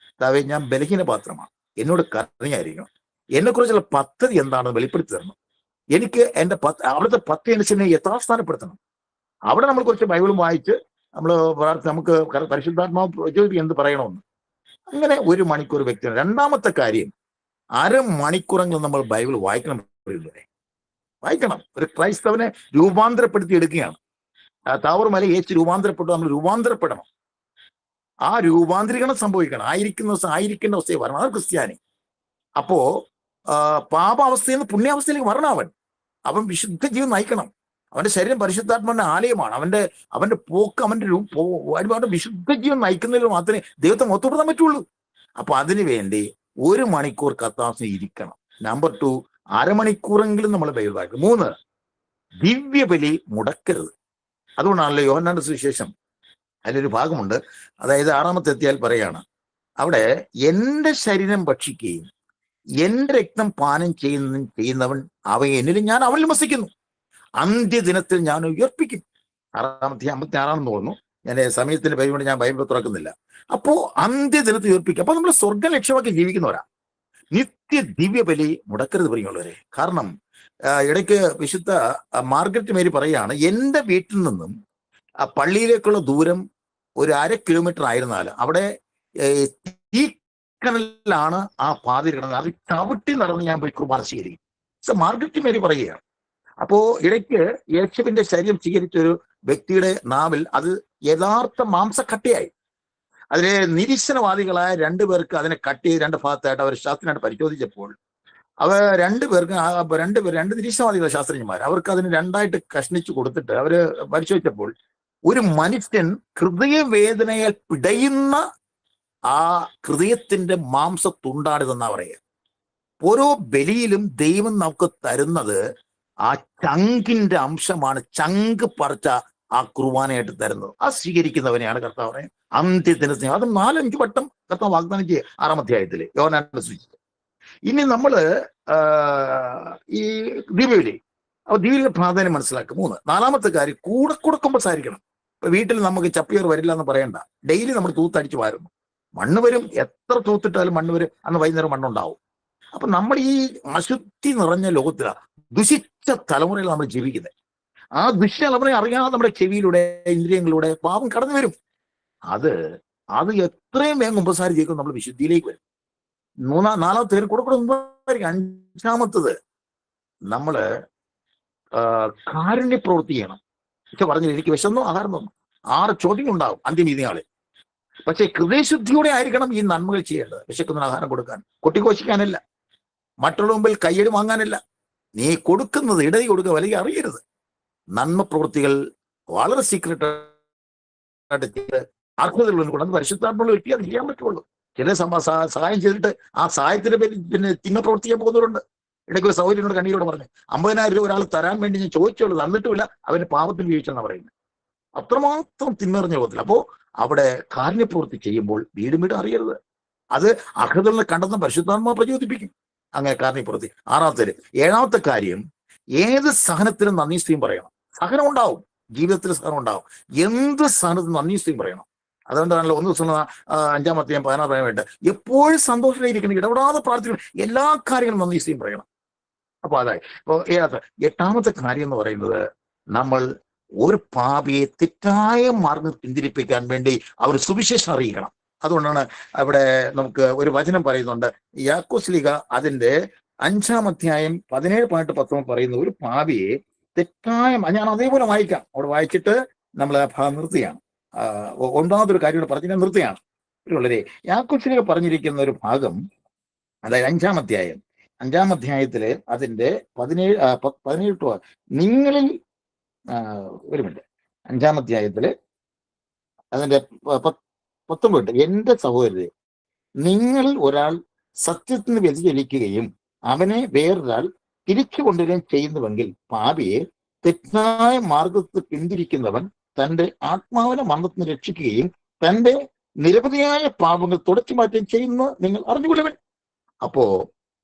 കർത്താവേ, ഞാൻ ബലഹീന പാത്രമാണ്, എന്നോട് കരുണയായിരിക്കണം, എന്നെക്കുറിച്ചുള്ള പദ്ധതി എന്താണെന്ന് വെളിപ്പെടുത്തി തരണം. എനിക്ക് എൻ്റെ അവിടുത്തെ പദ്ധതി അനുസരിച്ച് യഥാസ്ഥാനപ്പെടുത്തണം. അവിടെ നമ്മൾ കുറച്ച് ബൈബിളും വായിച്ച് നമ്മൾ നമുക്ക് പരിശുദ്ധാത്മാവ് പ്രചോദിപ്പിക്കും എന്ത് പറയണമെന്ന്. അങ്ങനെ 1 മണിക്കൂർ വ്യക്തിയാണ്. രണ്ടാമത്തെ കാര്യം, 1/2 മണിക്കൂറെങ്കിലും നമ്മൾ ബൈബിൾ വായിക്കണം. ഒരു ക്രൈസ്തവനെ രൂപാന്തരപ്പെടുത്തി എടുക്കുകയാണ്. താവൂർ മല യേശു രൂപാന്തരപ്പെട്ടു, നമ്മൾ രൂപാന്തരപ്പെടണം. ആ രൂപാന്തരീകരണം സംഭവിക്കണം. ആയിരിക്കേണ്ട അവസ്ഥയെ വരണം. അതാണ് ക്രിസ്ത്യാനി. അപ്പോ പാപാവസ്ഥയിൽ നിന്ന് പുണ്യാവസ്ഥയിലേക്ക് വരണം. അവൻ വിശുദ്ധ ജീവൻ നയിക്കണം. അവന്റെ ശരീരം പരിശുദ്ധാത്മാവിന്റെ ആലയമാണ്. അവന്റെ പോക്ക്, അവന്റെ വിശുദ്ധ ജീവൻ നയിക്കുന്നതിൽ മാത്രമേ ദൈവത്തെ മൊത്തപ്പെടുത്താൻ പറ്റുള്ളൂ. അപ്പൊ അതിനു വേണ്ടി 1 മണിക്കൂർ കർത്താവിന് ഇരിക്കണം. നമ്പർ 2, 1/2 മണിക്കൂറെങ്കിലും നമ്മൾ ബൈബിൾ വായിക്കണം. 3, ദിവ്യബലി മുടക്കരുത്. അതുകൊണ്ടാണല്ലോ യോഹന്നാന്റെ സുവിശേഷം അതിലൊരു ഭാഗമുണ്ട്, അതായത് 6-ാമത്തെ എത്തിയാൽ പറയാണ്, അവിടെ എൻ്റെ ശരീരം ഭക്ഷിക്കുകയും എൻ്റെ രക്തം പാനം ചെയ്യുന്നവൻ അവയെ എന്നിലും ഞാൻ അവനിലും വസിക്കുന്നു, അന്ത്യദിനത്തിൽ ഞാൻ ഉയർപ്പിക്കും. 56 തോന്നുന്നു. ഞാൻ സമയത്തിന്റെ പരിപാടി ഞാൻ ബൈബിൾ തുറക്കുന്നില്ല. അപ്പോ അന്ത്യദിനത്തിൽ ഉയർപ്പിക്കും. അപ്പൊ നമ്മൾ സ്വർഗം ലക്ഷ്യമാക്കി ജീവിക്കുന്നവരാ. നിത്യ ദിവ്യബലി മുടക്കരുത് പ്രിയമുള്ളവരെ. കാരണം ഇടയ്ക്ക് വിശുദ്ധ മാർഗരറ്റ് മേരി പറയുകയാണ്, എൻ്റെ വീട്ടിൽ നിന്നും പള്ളിയിലേക്കുള്ള ദൂരം ഒരു 1/2 കിലോമീറ്റർ ആയിരുന്നാൽ അവിടെ തീക്കനലിലാണ് ആ പാത കിടന്നത്. അത് ചവിട്ടി നടന്ന് ഞാൻ പോയി കുർബാന സ്വീകരിക്കും. മാർഗരറ്റ് മേരി പറയുകയാണ്. അപ്പോ ഇടയ്ക്ക് യേശുവിന്റെ ശരീരം സ്വീകരിച്ച ഒരു വ്യക്തിയുടെ നാവിൽ അത് യഥാർത്ഥ മാംസക്കട്ടയായി. അതിലെ നിരീക്ഷണവാദികളായ 2 പേർക്ക് അതിനെ കട്ട് ചെയ്ത് 2 ഭാഗത്തായിട്ട് അവർ ശാസ്ത്രജ്ഞനായിട്ട് പരിശോധിച്ചപ്പോൾ അവർ 2 പേർക്ക് 2 നിരീക്ഷണവാദികളെ ശാസ്ത്രജ്ഞന്മാർ അവർക്ക് അതിന് 2ആയിട്ട് കഷ്ണിച്ചു കൊടുത്തിട്ട് അവര് പരിശോധിച്ചപ്പോൾ ഒരു മനുഷ്യൻ ഹൃദയവേദനയാൽ പിടയുന്ന ആ ഹൃദയത്തിന്റെ മാംസത്തുണ്ടാണിതെന്നാ പറയുക. ഓരോ ബലിയിലും ദൈവം നമുക്ക് തരുന്നത് ആ ചങ്കിന്റെ അംശമാണ്. ചങ്ക് പറിച്ച ആ കുർബാനയായിട്ട് തരുന്നത്. ആ സ്വീകരിക്കുന്നവനെയാണ് കർത്താവ് പറയുന്നത് അന്ത്യദിനത്തിന്. അത് 4-5 വട്ടം കർത്താവ് വാഗ്ദാനം ചെയ്യുക 6-ാം അധ്യായത്തില് യോഹന്നാന്റെ സുവിശേഷം. ഇനി നമ്മള് ഈ ദിവ്യബലി, അപ്പൊ ദിവ്യബലിയുടെ പ്രാധാന്യം മനസ്സിലാക്കുക. 3, 4-ാമത്തെ കാര്യം, കൂടെ സംസാരിക്കണം. ഇപ്പൊ വീട്ടിൽ നമുക്ക് ചപ്പിയോർ വരില്ല എന്ന് പറയണ്ട. ഡെയിലി നമ്മൾ തൂത്തടിച്ച് വാരുന്നു. മണ്ണ് വരും, എത്ര തൂത്തിട്ടാലും മണ്ണ് വരും. അന്ന് വൈകുന്നേരം മണ്ണുണ്ടാവും. അപ്പൊ നമ്മൾ ഈ അശുദ്ധി നിറഞ്ഞ ലോകത്തിലാണ്, ദുഷിച്ച തലമുറയിൽ നമ്മൾ ജീവിക്കുന്നത്. ആ ദുഷിച്ച തലമുറയെ അറിയാതെ നമ്മുടെ ചെവിയിലൂടെ ഇന്ദ്രിയങ്ങളിലൂടെ പാപം കടന്നു വരും. അത് എത്രയും വേഗം ഉപസാരി ചെയ്യും നമ്മൾ വിശുദ്ധിയിലേക്ക് വരും. 4-ാമത്തെ പേര് കൂടെ സംസാരിക്കും. 5-ാമത്തത്, നമ്മള് കാരുണ്യ പ്രവൃത്തി ചെയ്യണം. പക്ഷെ പറഞ്ഞില്ല, എനിക്ക് വിശന്നോ ആഹാരം തന്നു, 6 ചോദ്യങ്ങൾ ഉണ്ടാവും അന്ത്യവിധിയാളെ. പക്ഷെ ഹൃദയശുദ്ധിയോടെ ആയിരിക്കണം ഈ നന്മകൾ ചെയ്യേണ്ടത്. വിശക്കുന്ന ആഹാരം കൊടുക്കാൻ, കൊട്ടിക്കോശിക്കാനല്ല, മറ്റുള്ള മുമ്പിൽ കയ്യടി വാങ്ങാനല്ല. നീ കൊടുക്കുന്നത് ഇടതി കൊടുക്കുക, വലിയ അറിയരുത്. നന്മ പ്രവൃത്തികൾ വളരെ സീക്രട്ടായിട്ട് ചെയ്ത് അർഹതകൾ കൊണ്ട് പരിശുദ്ധാത്മയുള്ള വ്യക്തി അത് ചെയ്യാൻ പറ്റുള്ളൂ. ചില സഹായം ചെയ്തിട്ട് ആ സഹായത്തിന് പിന്നെ തിന്മ പ്രവർത്തിക്കാൻ പോകുന്നവരുണ്ട്. ഇടയ്ക്ക് ഒരു സൗകര്യനോട് കണ്ണീരോട് പറഞ്ഞു, 50,000 രൂപ ഒരാൾ തരാൻ വേണ്ടി ഞാൻ ചോദിച്ചോളൂ, തന്നിട്ടുമില്ല, അവന് പാപത്തിന് വീഴ്ചെന്നാണ് പറയുന്നത്. അത്രമാത്രം തിന്മറിഞ്ഞ ലോകത്തിൽ. അപ്പോ അവിടെ കാരുണ്യപ്രവൃത്തി ചെയ്യുമ്പോൾ വീടും അറിയരുത്. അത് അർഹതകളെ കണ്ടെന്ന പരിശുദ്ധാത്മാവ് പ്രചോദിപ്പിക്കും. അങ്ങനെ കാരുണ്യപ്രവൃത്തി. 6-ാമത്തെ 7-ാമത്തെ കാര്യം, ഏത് സഹനത്തിനും നന്ദി സ്ത്രീയും പറയണം. സഹനം ഉണ്ടാവും, ജീവിതത്തിൽ സഹനം ഉണ്ടാവും. എന്ത് സഹനത്തിനും നന്ദി സ്ത്രീയും പറയണം. അതുകൊണ്ടാണല്ലോ 1 ദിവസം 5-ാമത്തെ 16 എപ്പോഴും സന്തോഷമായിരിക്കണം, ഇടപെടാതെ പ്രാർത്ഥിക്കണം, എല്ലാ കാര്യങ്ങളും നന്ദി സ്ത്രീയും പറയണം. അപ്പൊ അതായി. ഇപ്പൊ 8-ാമത്തെ കാര്യം എന്ന് പറയുന്നത്, നമ്മൾ ഒരു പാപിയെ തെറ്റായ മാർഗം പിന്തിരിപ്പിക്കാൻ വേണ്ടി അവർ സുവിശേഷം അറിയിക്കണം. അതുകൊണ്ടാണ് അവിടെ നമുക്ക് ഒരു വചനം പറയുന്നുണ്ട്, യാക്കോബ് ശ്ലീഹ അതിന്റെ 5-ാം അധ്യായം 17-19 പറയുന്ന ഒരു പാപിയെ തെറ്റായ, ഞാൻ അതേപോലെ വായിക്കാം. അവിടെ വായിച്ചിട്ട് നമ്മൾ ആ ഭാഗം നിർത്തുകയാണ്. 9-ാമതൊരു കാര്യം കൂടെ പറഞ്ഞ് ഞാൻ നിർത്തുകയാണ്. വളരെ യാക്കോബ് ശ്ലീഹ പറഞ്ഞിരിക്കുന്ന ഒരു ഭാഗം, അതായത് 5-ാം അധ്യായം 5-ാം അധ്യായത്തില് അതിന്റെ 17 നിങ്ങളിൽ ഒരു മിനിറ്റ്, 5-ാം അധ്യായത്തില് അതിന്റെ 19. എന്റെ സഹോദരരെ, നിങ്ങൾ ഒരാൾ സത്യത്തിന് വ്യതിചലിക്കുകയും അവനെ വേറൊരാൾ തിരിച്ചു കൊണ്ടുവരികയും ചെയ്യുന്നുവെങ്കിൽ പാപിയെ തെറ്റായ മാർഗത്തിൽ പിന്തിരിക്കുന്നവൻ തന്റെ ആത്മാവിനെ മരണത്തിന് രക്ഷിക്കുകയും തന്റെ നിരവധിയായ പാപങ്ങൾ തുടച്ചു മാറ്റുകയും ചെയ്യുന്നു നിങ്ങൾ അറിഞ്ഞുകൊള്ളുവൻ. അപ്പോ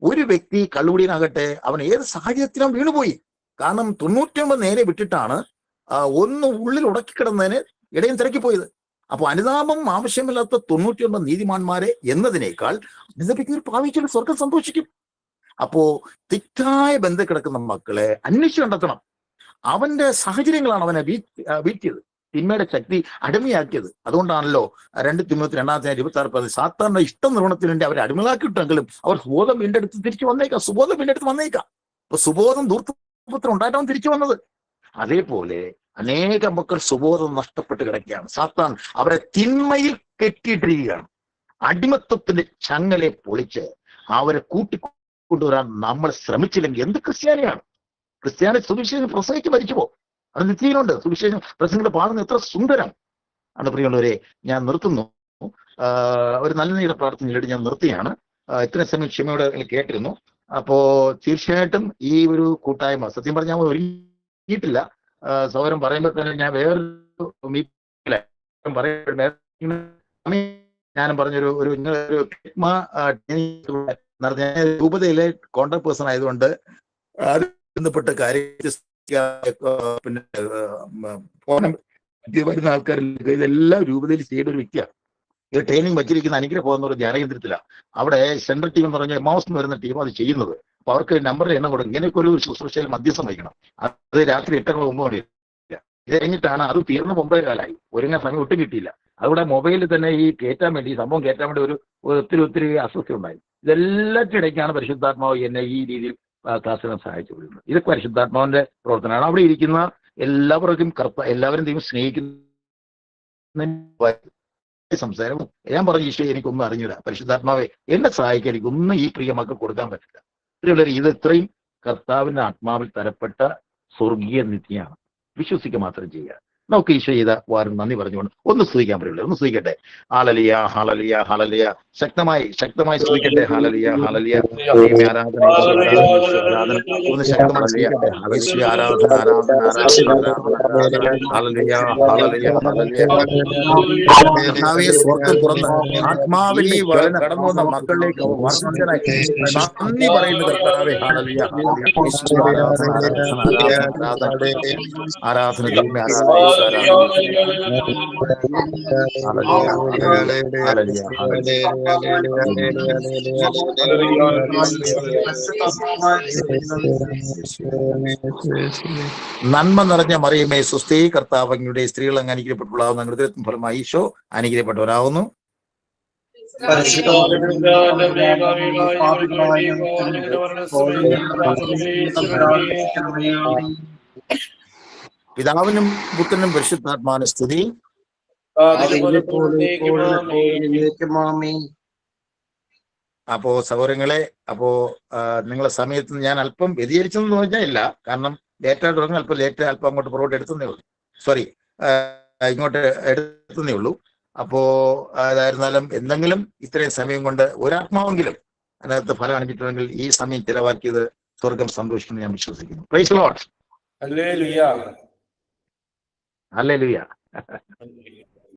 ഒരു വ്യക്തി കള്ളുകുടിയനാകട്ടെ, അവൻ ഏത് സാഹചര്യത്തിലും വീണുപോയി. കാരണം 99 നേരെ വിട്ടിട്ടാണ് ഒന്ന് ഉള്ളിൽ ഉടക്കിക്കിടന്നതിന് ഇടയും തിരക്കിപ്പോയത്. അപ്പൊ അനുതാപം ആവശ്യമില്ലാത്ത 99 നീതിമാന്മാരെ എന്നതിനേക്കാൾ അനുദപിക്കുന്ന ഒരു പാവിച്ചൊരു സ്വർഗം സന്തോഷിക്കും. അപ്പോ തെറ്റായ ബന്ധം കിടക്കുന്ന മക്കളെ അന്വേഷിച്ച് കണ്ടെത്തണം. അവന്റെ സാഹചര്യങ്ങളാണ് അവനെ വീഴ്ത്തിയത്, തിന്മയുടെ ശക്തി അടിമയാക്കിയത്. അതുകൊണ്ടാണല്ലോ 2 തിമോത്തി 2:26 സാത്താന്റെ ഇഷ്ടം നിർവഹണത്തിന് വേണ്ടി അവരെ അടിമകളാക്കിയിട്ടെങ്കിലും അവർ സുബോധം വീണ്ടെടുത്ത് തിരിച്ചു വന്നേക്കാം. സുബോധം വീണ്ടെടുത്ത് വന്നേക്കാം. അപ്പൊ സുബോധം ദൂർത്തപുത്രം ഉണ്ടായിട്ടാണ് തിരിച്ചു വന്നത്. അതേപോലെ അനേക മക്കൾ സുബോധം നഷ്ടപ്പെട്ട് കിടക്കുകയാണ്. സാത്താൻ അവരെ തിന്മയിൽ കെട്ടിയിട്ടിരിക്കുകയാണ്. അടിമത്വത്തിന്റെ ചങ്ങലെ പൊളിച്ച് അവരെ കൂട്ടിക്കൊണ്ടുവരാൻ നമ്മൾ ശ്രമിച്ചില്ലെങ്കിൽ എന്ത് ക്രിസ്ത്യാനിയാണ്? ക്രിസ്ത്യാനി സുവിശേഷം പ്രസംഗിച്ച് മരിച്ചു പോകും. അത് നിത്യയിലുണ്ട്. സുവിശേഷം പ്രസംഗിയുടെ പാടുന്ന എത്ര സുന്ദരം ആണ്. പ്രിയമുള്ളവരെ, ഞാൻ നിർത്തുന്നു. ഒരു നല്ല നീടെ പ്രാർത്ഥനയിലൂടെ ഞാൻ നിർത്തിയാണ്. ഇത്രയും സമയം ക്ഷമയോടെ കേട്ടിരുന്നു. അപ്പോ തീർച്ചയായിട്ടും ഈ ഒരു കൂട്ടായ്മ സത്യം പറഞ്ഞാൽ ഒരുങ്ങിയിട്ടില്ല. സൗകര്യം പറയുമ്പോൾ തന്നെ ഞാൻ വേറൊരു ഞാനും പറഞ്ഞൊരു രൂപതയിലെ കോൺടാക്ട് പേഴ്സൺ ആയതുകൊണ്ട് അത് ബന്ധപ്പെട്ട കാര്യം പിന്നെ വരുന്ന ആൾക്കാരിലേക്ക് ഇതെല്ലാം രൂപതയിൽ ചെയ്യേണ്ട ഒരു വ്യക്തിയാണ്. ഇത് ട്രെയിനിങ് വച്ചിരിക്കുന്ന അനുഗ്രഹം പോകുന്ന ഒരു ധ്യാനകേന്ദ്രത്തിലാണ്. അവിടെ സെൻട്രൽ ടീം എന്ന് പറഞ്ഞാൽ എമൗസ് എന്ന് വരുന്ന ടീം അത് ചെയ്യുന്നത്. അപ്പൊ അവർക്ക് നമ്പറിൽ എണ്ണം കൊടുക്കും. ഇങ്ങനെയൊക്കെ ഒരു ശുശ്രൂഷയിൽ മധ്യസ്ഥം വഹിക്കണം. അത് രാത്രി 8:09 മണിയില്ല. ഇത് കഴിഞ്ഞിട്ടാണ് അത് തീർന്ന 9 കാലമായി. ഒരുങ്ങാൻ സമയം ഒട്ടും കിട്ടിയില്ല. അതുകൂടെ മൊബൈലിൽ തന്നെ ഈ കയറ്റാൻ വേണ്ടി സംഭവം കയറ്റാൻ വേണ്ടി ഒത്തിരി അസ്വസ്ഥ ഉണ്ടായി. ഇതെല്ലാറ്റിടയ്ക്കാണ് പരിശുദ്ധാത്മാവ് എന്നെ ഈ രീതിയിൽ ക്ലാസ്സിനെ സഹായിച്ചു കൊടുക്കുന്നത്. ഇതൊക്കെ പരിശുദ്ധാത്മാവിന്റെ പ്രവർത്തനമാണ്. അവിടെ ഇരിക്കുന്ന എല്ലാവർക്കും എല്ലാവരും ദൈവം സ്നേഹിക്കുന്ന സംസാരം ഞാൻ പറഞ്ഞു, ഈശോ എനിക്കൊന്നും അറിഞ്ഞില്ല, പരിശുദ്ധാത്മാവെ എന്നെ സഹായിക്കാൻ എനിക്കൊന്നും ഈ പ്രിയ മക്കൾ കൊടുക്കാൻ പറ്റില്ല. ഇത് ഇത്രയും കർത്താവിന്റെ ആത്മാവിൽ തരപ്പെട്ട സ്വർഗീയ നിധിയാണ്. വിശ്വസിക്കുക മാത്രം ചെയ്യുക. നമുക്ക് ഈശോ ചെയ്ത വാരം നന്ദി പറഞ്ഞുകൊണ്ട് ഒന്ന് സ്തുതിക്കാൻ പറ്റില്ല. ഒന്ന് സ്തുതിക്കട്ടെ. ഹാലലിയ ഹാലലിയ ഹാലലിയ. ശക്തമായി സ്തുതിക്കട്ടെ. ഹാലലിയ ഹാലലിയ. ആരാധന ഒന്ന് ശക്തമായി സ്തുതിക്കട്ടെ. ആരാധന ആരാധന ആരാധന. ഹാലലിയ ഹാലലിയ ഹാലലിയ. സ്വർഗം തുറന്ന് ആത്മാവിന്റെ ജ്വലനം കടന്നു വന്ന മക്കളിലേക്ക് വർദ്ധനായി നന്ദി പറയുന്ന കർത്താവേ. ഹാലലിയ ഹാലലിയ. ആരാധന ദൈവമേ, ആരാധന നന്മ നിറഞ്ഞ മറിയമേ സുസ്ഥി, കർത്താവ് അങ്ങയുടെ സ്ത്രീകൾ അങ്ങ് അനുഗ്രഹിക്കപ്പെട്ടുള്ളാവുന്ന അങ്ങയുടെ ഫലമായി ഈശോ അനുഗ്രഹിക്കപ്പെട്ടവരാകുന്നു. പിതാവിനും പുത്രനും പരിശുദ്ധാത്മാവിനും സ്തുതി. അപ്പോ സഹോദരങ്ങളെ, നിങ്ങളെ സമയത്ത് ഞാൻ അല്പം വ്യതിചരിച്ചെന്ന് പറഞ്ഞാൽ ഇല്ല. കാരണം ലേറ്റായിട്ട് തുടങ്ങി, അല്പം അങ്ങോട്ട് പുറകോട്ട് എടുത്തേ ഉള്ളൂ. ഇങ്ങോട്ട് എടുത്തേ ഉള്ളൂ. അപ്പോ അതായിരുന്നാലും എന്തെങ്കിലും ഇത്രയും സമയം കൊണ്ട് ഒരാത്മാവെങ്കിലും അതിനകത്ത് ഫലം അണിഞ്ഞിട്ടുണ്ടെങ്കിൽ ഈ സമയം ചിലവാക്കിയത് സ്വർഗം സന്തോഷിക്കുന്നു ഞാൻ വിശ്വസിക്കുന്നു. Praise the Lord. ഹല്ലേലൂയ.